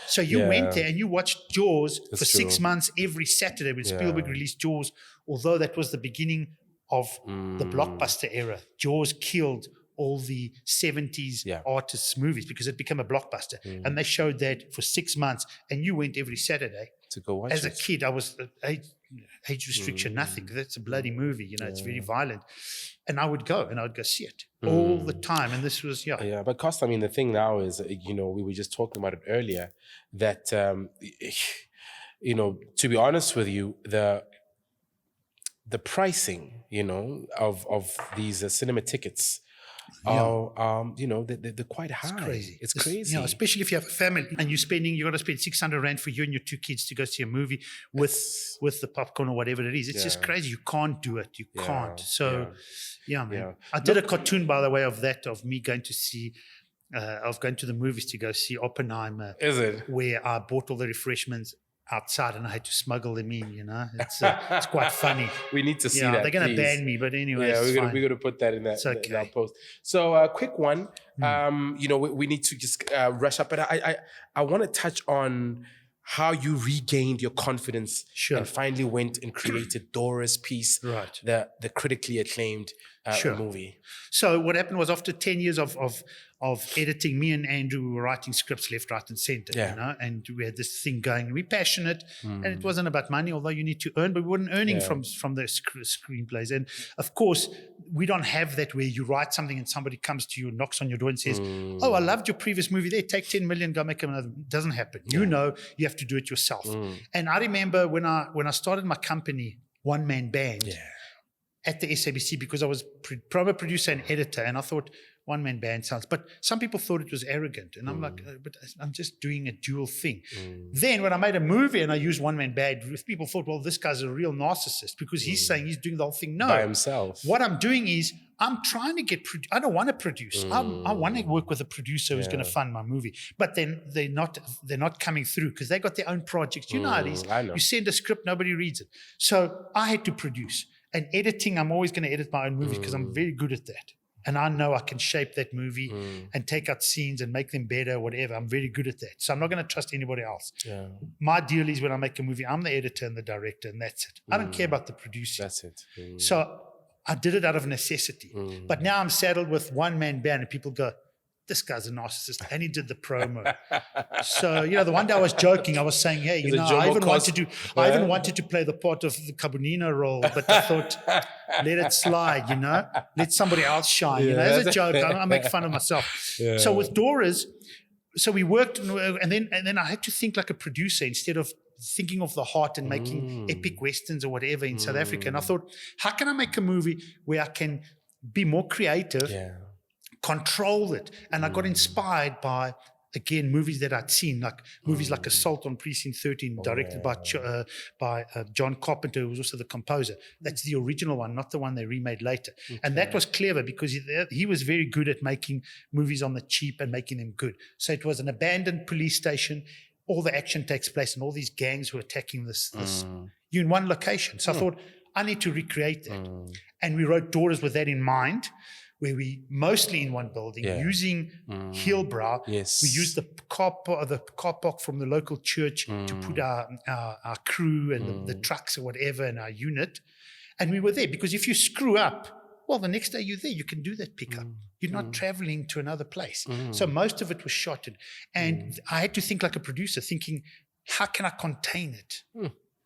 So you went there and you watched Jaws for 6 months every Saturday when Spielberg released Jaws, although that was the beginning of the blockbuster era. Jaws killed all the 70s artists' movies because it became a blockbuster. And they showed that for 6 months, and you went every Saturday. To go watch As a kid, I was age restriction, nothing. That's a bloody movie, it's very violent. And I would go see it all the time. And this was, But Kosta, the thing now is, we were just talking about it earlier, that, to be honest with you, the pricing, of these cinema tickets, they're quite high. It's crazy. It's crazy. Especially if you have a family and you're going to spend 600 Rand for you and your 2 kids to go see a movie with the popcorn or whatever it is. It's just crazy. You can't do it. You can't. So, man. I did a cartoon, by the way, of me going to see, of going to the movies to go see Oppenheimer. Is it? Where I bought all the refreshments outside and I had to smuggle them in, it's quite funny. We need to see that. They're going to ban me, but anyway, we're going to put that in that, in that post. So a quick one, we need to just rush up, but I want to touch on how you regained your confidence and finally went and created Dora's piece, the critically acclaimed Sure. movie? So what happened was after 10 years of editing, me and Andrew were writing scripts left, right, and center, and we had this thing going. We're passionate, and it wasn't about money, although you need to earn, but we weren't earning from the screenplays. And of course, we don't have that where you write something and somebody comes to you, knocks on your door and says, "Oh, I loved your previous movie. There, take 10 million, go make another." It doesn't happen. You know, you have to do it yourself. And I remember when I started my company, One Man Band. At the SABC, because I was promo producer and editor, and I thought one man band sounds, but some people thought it was arrogant, and I'm like, but I'm just doing a dual thing. Then when I made a movie and I used one man band, people thought, well, this guy's a real narcissist because he's saying he's doing the whole thing. No, by himself. What I'm doing is I'm trying to get. I don't want to produce. I want to work with a producer who's going to fund my movie, but then they're not coming through because they got their own projects. You know how it is. I know. You send a script, nobody reads it, so I had to produce. And editing, I'm always going to edit my own movies because I'm very good at that. And I know I can shape that movie and take out scenes and make them better, whatever. I'm very good at that. So I'm not going to trust anybody else. Yeah. My deal is when I make a movie, I'm the editor and the director, and that's it. I don't care about the producing. That's it. So I did it out of necessity. But now I'm saddled with one man band, and people go, this guy's a narcissist, and he did the promo. So, the one day I was joking, I was saying, hey, I even wanted to play the part of the Konstandino role, but I thought, let it slide, let somebody else shine, as a joke, I make fun of myself. Yeah. So with Dora's, so we worked, and then I had to think like a producer instead of thinking of the heart and making epic westerns or whatever in South Africa. And I thought, how can I make a movie where I can be more creative, control it? And I got inspired by, again, movies that I'd seen, like movies like Assault on Precinct 13, directed by John Carpenter, who was also the composer. That's the original one, not the one they remade later. Okay. And that was clever because he was very good at making movies on the cheap and making them good. So it was an abandoned police station. All the action takes place and all these gangs were attacking this you in one location. So I thought, I need to recreate that. And we wrote Dora's with that in mind, where we mostly in one building using Hillbrow. Yes. We used the car park from the local church to put our crew and the trucks or whatever and our unit. And we were there because if you screw up, well, the next day you're there, you can do that pickup. You're not traveling to another place. So most of it was shot. And I had to think like a producer, thinking, how can I contain it?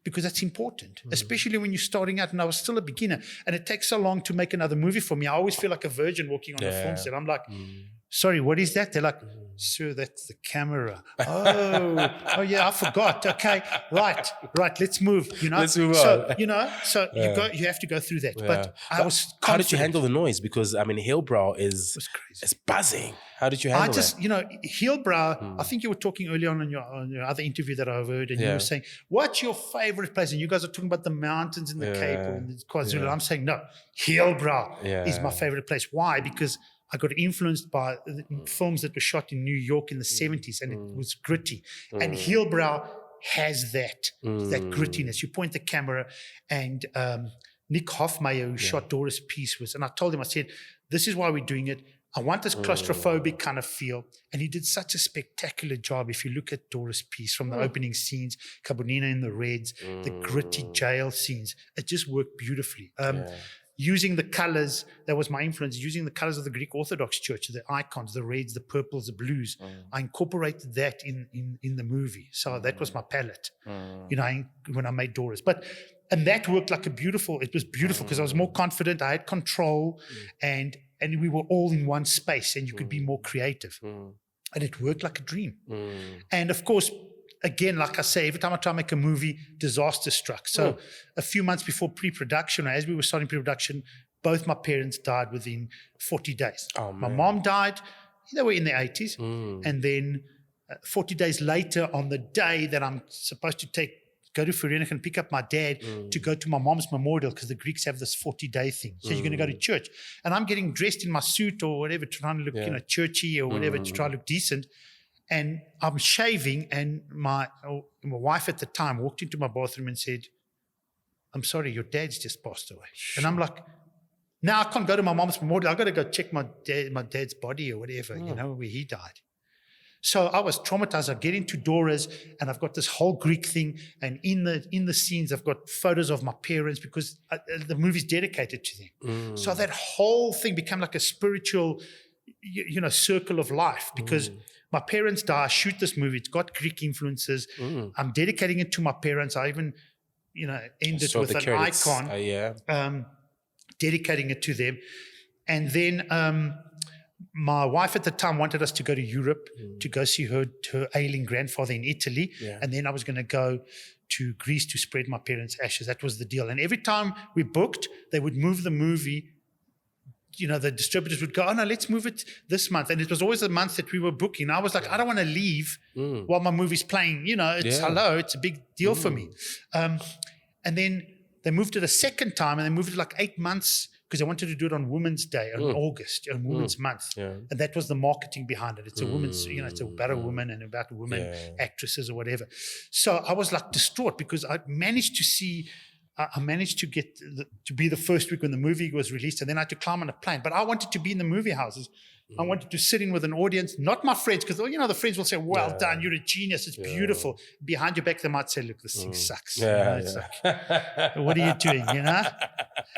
Because that's important, especially when you're starting out. And I was still a beginner, and it takes so long to make another movie for me. I always feel like a virgin walking on a film set. I'm like, sorry, what is that? They're like, sir, that's the camera. Oh yeah, I forgot. Okay, right, let's move. Let's move on. So you have to go through that. But I was confident. How did you handle the noise? Because Hillbrow is buzzing. How did you handle that? Hillbrow, I think you were talking earlier on in your other interview that I heard, and you were saying, what's your favorite place? And you guys are talking about the mountains in the Cape or in KwaZulu. I'm saying, no, Hillbrow is my favorite place. Why? Because I got influenced by films that were shot in New York in the 70s, and it was gritty. And Hillbrow has that grittiness. You point the camera, and Nick Hoffmeyer, who shot Dora's piece, and I told him, I said, this is why we're doing it. I want this claustrophobic kind of feel. And he did such a spectacular job. If you look at Dora's piece from the opening scenes, Konstandino in the Reds, the gritty jail scenes, it just worked beautifully. Using the colors, that was my influence, using the colors of the Greek Orthodox Church, the icons, the reds, the purples, the blues. I incorporated that in the movie. So that was my palette, when I made Dora's. And that worked like it was beautiful because I was more confident, I had control, and we were all in one space, and you could be more creative. And it worked like a dream. And of course, again, like I say, every time I try to make a movie, disaster struck. So a few months before pre-production, or as we were starting pre-production, both my parents died within 40 days. My mom died, they were in their 80s. And then 40 days later, on the day that I'm supposed to go to Vereeniging and pick up my dad to go to my mom's memorial, because the Greeks have this 40-day thing. So you're going to go to church. And I'm getting dressed in my suit or whatever, trying to look churchy or whatever, to try to look decent. And I'm shaving, and my wife at the time walked into my bathroom and said, I'm sorry, your dad's just passed away. And I'm like, now I can't go to my mom's memorial. I've got to go check my dad's body or whatever, where he died. So I was traumatized. I get into Dora's and I've got this whole Greek thing. And in the scenes, I've got photos of my parents because the movie's dedicated to them. So that whole thing became like a spiritual, circle of life because my parents die. I shoot this movie. It's got Greek influences. I'm dedicating it to my parents. I even, end it with an icon, dedicating it to them. And then my wife at the time wanted us to go to Europe to go see her ailing grandfather in Italy. Yeah. And then I was going to go to Greece to spread my parents' ashes. That was the deal. And every time we booked, they would move the movie. The distributors would go, oh, no, let's move it this month. And it was always the month that we were booking. I was like, I don't want to leave while my movie's playing. It's a big deal for me. And then they moved it a second time, and they moved it like 8 months because they wanted to do it on Women's Day, on August, on Women's Month. Yeah. And that was the marketing behind it. It's a women's, it's about a woman and about women actresses or whatever. So I was like distraught because I managed to get to be the first week when the movie was released, and then I had to climb on a plane. But I wanted to be in the movie houses. I wanted to sit in with an audience, not my friends, because the friends will say, well done, you're a genius, it's beautiful. Behind your back, they might say, look, this thing sucks. Like, what are you doing,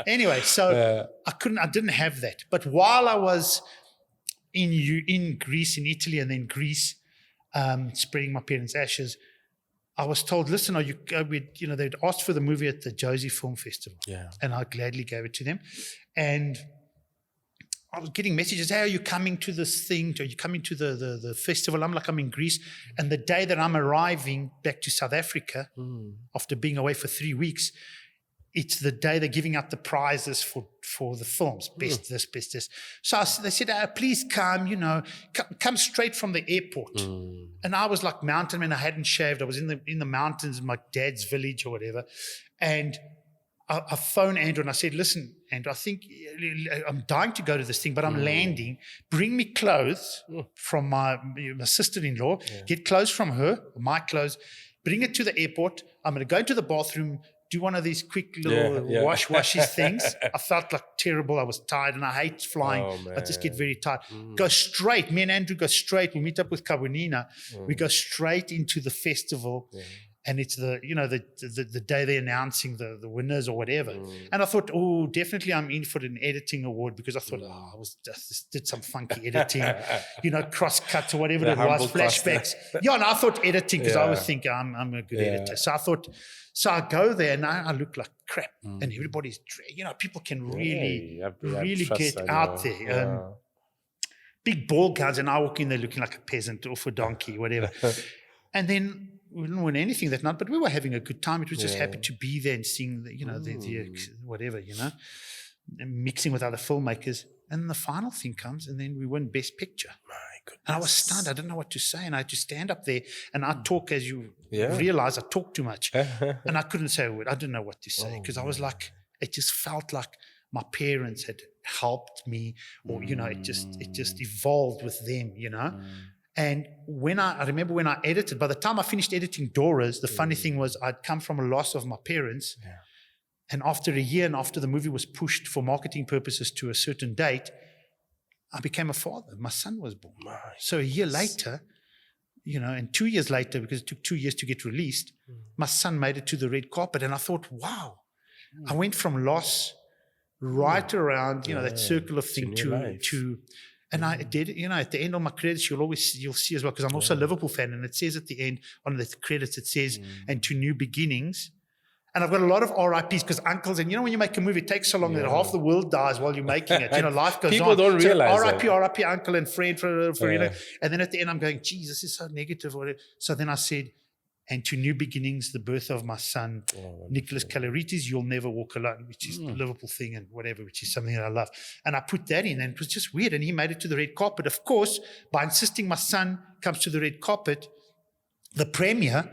Anyway, so I didn't have that. But while I was in Greece, in Italy, and then Greece, spreading my parents' ashes, I was told, listen, they'd asked for the movie at the Josie Film Festival. Yeah. And I gladly gave it to them. And I was getting messages, hey, are you coming to this thing? Are you coming to the festival? I'm like, I'm in Greece. And the day that I'm arriving back to South Africa, after being away for 3 weeks, it's the day they're giving out the prizes for the films, best this, best this. So they said, please come, come straight from the airport. And I was like mountain man, I hadn't shaved. I was in the mountains in my dad's village or whatever. And I phoned Andrew and I said, listen, Andrew, I think I'm dying to go to this thing, but I'm landing. Bring me clothes from my sister-in-law. Get clothes from her, my clothes. Bring it to the airport. I'm going to go into the bathroom, do one of these quick little washy things. I felt like terrible. I was tired and I hate flying. I just get very tired. Go straight. Me and Andrew go straight. We meet up with Kabunina. We go straight into the festival. And it's the day they're announcing the winners or whatever. And I thought, definitely I'm in for an editing award because I thought, I just did some funky editing, cross cuts or whatever it was, flashbacks. And I thought editing because I always think I'm a good editor. So I thought, I go there and I look like crap. And everybody's, people can really get out there. Big ball gowns, and I walk in there looking like a peasant or a donkey, whatever. And then we didn't win anything that night, but we were having a good time. It was just happy to be there and seeing, the whatever, and mixing with other filmmakers. And the final thing comes, and then we win Best Picture. My goodness. And I was stunned. I didn't know what to say. And I had to stand up there, and I talk, as you realize, I talk too much. And I couldn't say a word. I didn't know what to say because I was like, it just felt like my parents had helped me, or, it just evolved with them, And I remember when I edited, by the time I finished editing Dora's, the funny thing was I'd come from a loss of my parents. Yeah. And after a year and after the movie was pushed for marketing purposes to a certain date, I became a father. My son was born. So a year later, and 2 years later, because it took 2 years to get released, my son made it to the red carpet. And I thought, wow, I went from loss right around, that circle of thing to and I did, at the end of my credits, you'll see as well, because I'm also a Liverpool fan, and it says at the end on the credits, it says, and to new beginnings. And I've got a lot of RIPs because uncles, and when you make a movie, it takes so long that half the world dies while you're making it. Life goes on. People don't realize RIP, uncle and friend and then at the end I'm going, geez, this is so negative. So then I said, and to new beginnings, the birth of my son, Nicholas Kalarytis, You'll Never Walk Alone, which is the Liverpool thing and whatever, which is something that I love. And I put that in, and it was just weird. And he made it to the red carpet. Of course, by insisting my son comes to the red carpet, the premiere,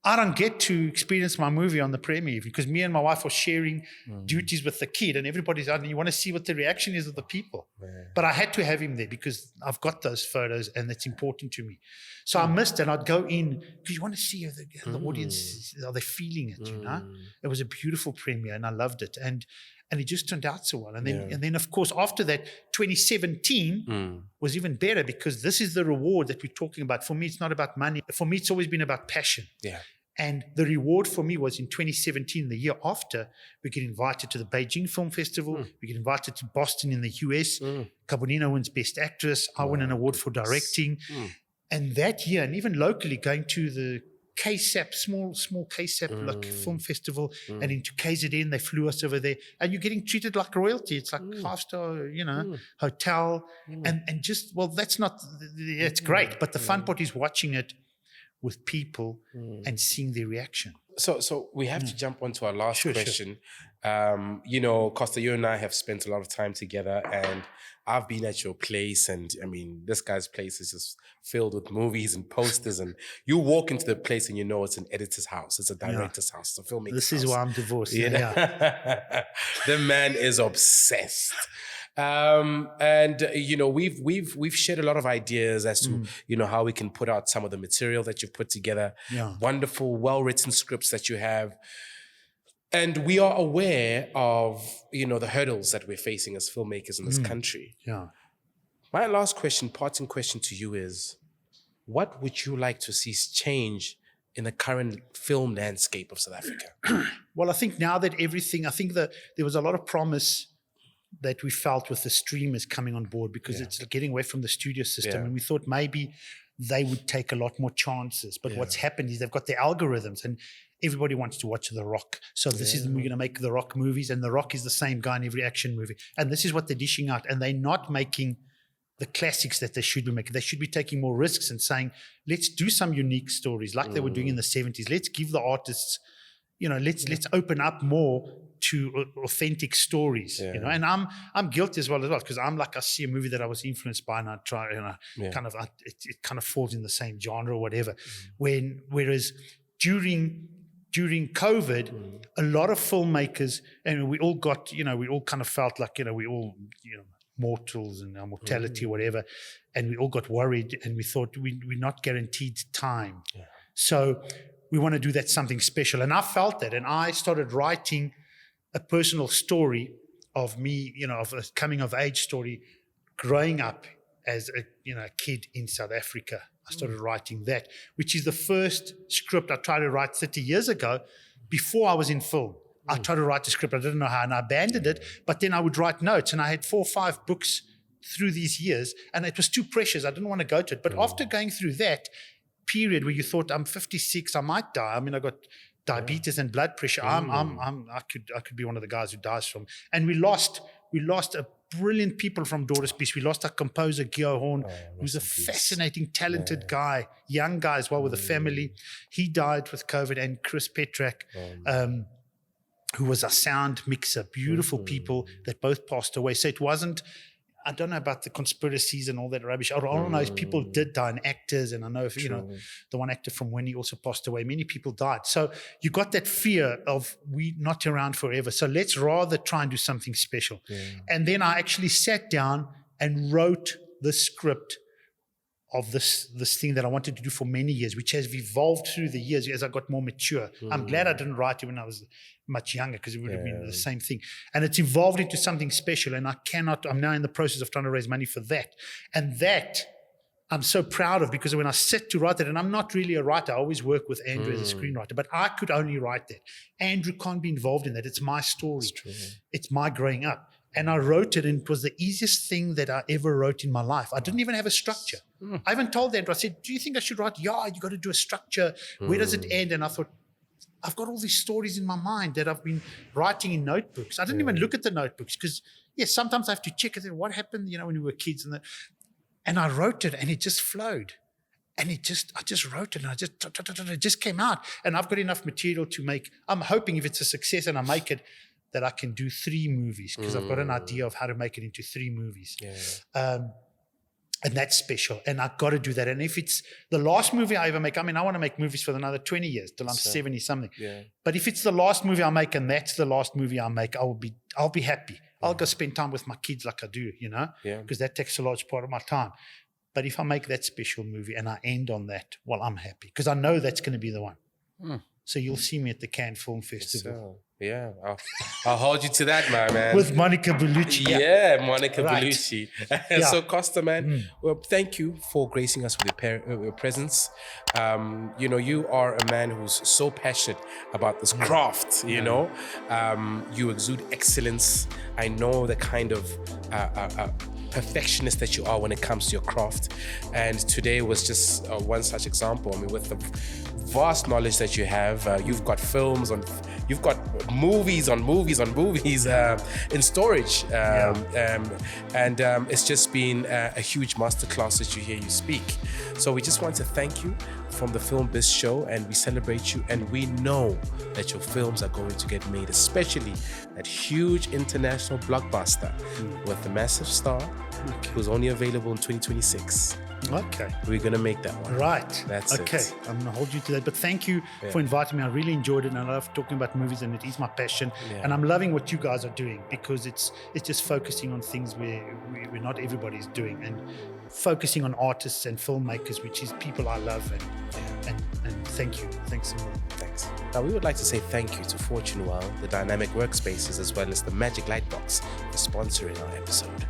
I don't get to experience my movie on the premiere because me and my wife are sharing duties with the kid, and everybody's out, and you want to see what the reaction is of the people. But I had to have him there because I've got those photos and it's important to me. So I missed it. I'd go in because you want to see the audience, are they feeling it, It was a beautiful premiere and I loved it. And And it just turned out so well. And then of course, after that, 2017 was even better, because this is the reward that we're talking about. For me, it's not about money. For me, it's always been about passion. Yeah. And the reward for me was in 2017, the year after, we get invited to the Beijing Film Festival. We get invited to Boston in the US. Kabonina wins Best Actress. I win an award for directing. And that year, and even locally, going to the KSAP, small KSAP like film festival, and into KZN, they flew us over there, and you're getting treated like royalty. It's like 5-star, hotel, and just, well, that's not, it's great, but the fun part is watching it with people and seeing their reaction. So we have to jump on to our last question. Sure. Kosta, you and I have spent a lot of time together, and I've been at your place, and I mean, this guy's place is just filled with movies and posters, and you walk into the place and you know it's an editor's house, it's a director's house, it's a filmmaker's house. This is why I'm divorced. The man is obsessed. We've shared a lot of ideas as to how we can put out some of the material that you've put together. Wonderful, well-written scripts that you have. And we are aware of, the hurdles that we're facing as filmmakers in this country. My last parting question to you is, what would you like to see change in the current film landscape of South Africa? Well, I think now that there was a lot of promise that we felt with the streamers coming on board, because it's getting away from the studio system. And we thought maybe they would take a lot more chances. But what's happened is they've got their algorithms, and everybody wants to watch The Rock. So this is, we're going to make The Rock movies, and The Rock is the same guy in every action movie. And this is what they're dishing out. And they're not making the classics that they should be making. They should be taking more risks and saying, let's do some unique stories like they were doing in the 70s. Let's give the artists, let's open up more to authentic stories, and I'm guilty as well, because I'm like, I see a movie that I was influenced by, and I try, it kind of falls in the same genre or whatever. Whereas during COVID, a lot of filmmakers, and we all got, we all kind of felt like, we all, mortals and our mortality or whatever, and we all got worried, and we thought we're not guaranteed time. So we want to do that something special. And I felt that, and I started writing a personal story of me, of a coming of age story, growing up as a kid in South Africa. I started writing that, which is the first script I tried to write 30 years ago, before I was in film. I tried to write a script, I didn't know how, and I abandoned it, but then I would write notes, and I had 4 or 5 books through these years, and it was too precious. I didn't want to go to it. But after going through that period where you thought, I'm 56, I might die. I mean, I got diabetes and blood pressure. I could be one of the guys who dies from. And we lost a brilliant people from Dora's piece. We lost our composer Gio Horn, who's a fascinating, talented guy, young guy as well, with a family. He died with COVID. And Chris Petrak, who was a sound mixer, beautiful people that both passed away. So it wasn't, I don't know about the conspiracies and all that rubbish. All I know is people did die, and actors, and I know, the one actor from Winnie also passed away. Many people died. So you got that fear of we not around forever. So let's rather try and do something special. And then I actually sat down and wrote the script of this thing that I wanted to do for many years, which has evolved through the years as I got more mature. I'm glad I didn't write it when I was much younger, because it would have been the same thing. And it's evolved into something special, and I'm now in the process of trying to raise money for that. And that I'm so proud of, because when I sit to write it, and I'm not really a writer, I always work with Andrew as a screenwriter, but I could only write that. Andrew can't be involved in that. It's my story. It's my growing up. And I wrote it, and it was the easiest thing that I ever wrote in my life. I didn't even have a structure. I even told Andrew, I said, do you think I should write? Yeah, you got to do a structure. Where does it end? And I thought, I've got all these stories in my mind that I've been writing in notebooks. I didn't even look at the notebooks, because, sometimes I have to check it. What happened, when we were kids? And I wrote it, and it just flowed. And I just wrote it, and it just came out. And I've got enough material to make. I'm hoping if it's a success and I make it, that I can do 3 movies, because I've got an idea of how to make it into 3 movies. And that's special. And I've got to do that. And if it's the last movie I ever make, I want to make movies for another 20 years till I'm 70 something. But if it's the last movie I make, and that's the last movie I make, I'll be happy. I'll go spend time with my kids like I do, because that takes a large part of my time. But if I make that special movie and I end on that, well, I'm happy, because I know that's going to be the one. So you'll see me at the Cannes Film Festival. So, yeah, I'll hold you to that, my man. With Monica Bellucci. Yeah, Monica Right. Bellucci. Yeah. So, Kosta, man, well, thank you for gracing us with your presence. You know, you are a man who's so passionate about this craft, you know. You exude excellence. I know the kind of perfectionist that you are when it comes to your craft. And today was just one such example. I mean, with the vast knowledge that you have, you've got films on, you've got movies on movies on movies in storage. And it's just been a huge masterclass that you hear you speak. So we just want to thank you from the Film Biz Show, and we celebrate you, and we know that your films are going to get made, especially that huge international blockbuster with the massive star who's only available in 2026. Okay. We're going to make that one. Right. That's okay. it. I'm going to hold you to that. But thank you for inviting me. I really enjoyed it, and I love talking about movies, and it is my passion. Yeah. And I'm loving what you guys are doing, because it's just focusing on things where not everybody's doing, and focusing on artists and filmmakers, which is people I love. And thank you. Thanks so much. Thanks. Now, we would like to say thank you to Fortune Well, the Dynamic Workspaces, as well as the Magic Lightbox for sponsoring our episode.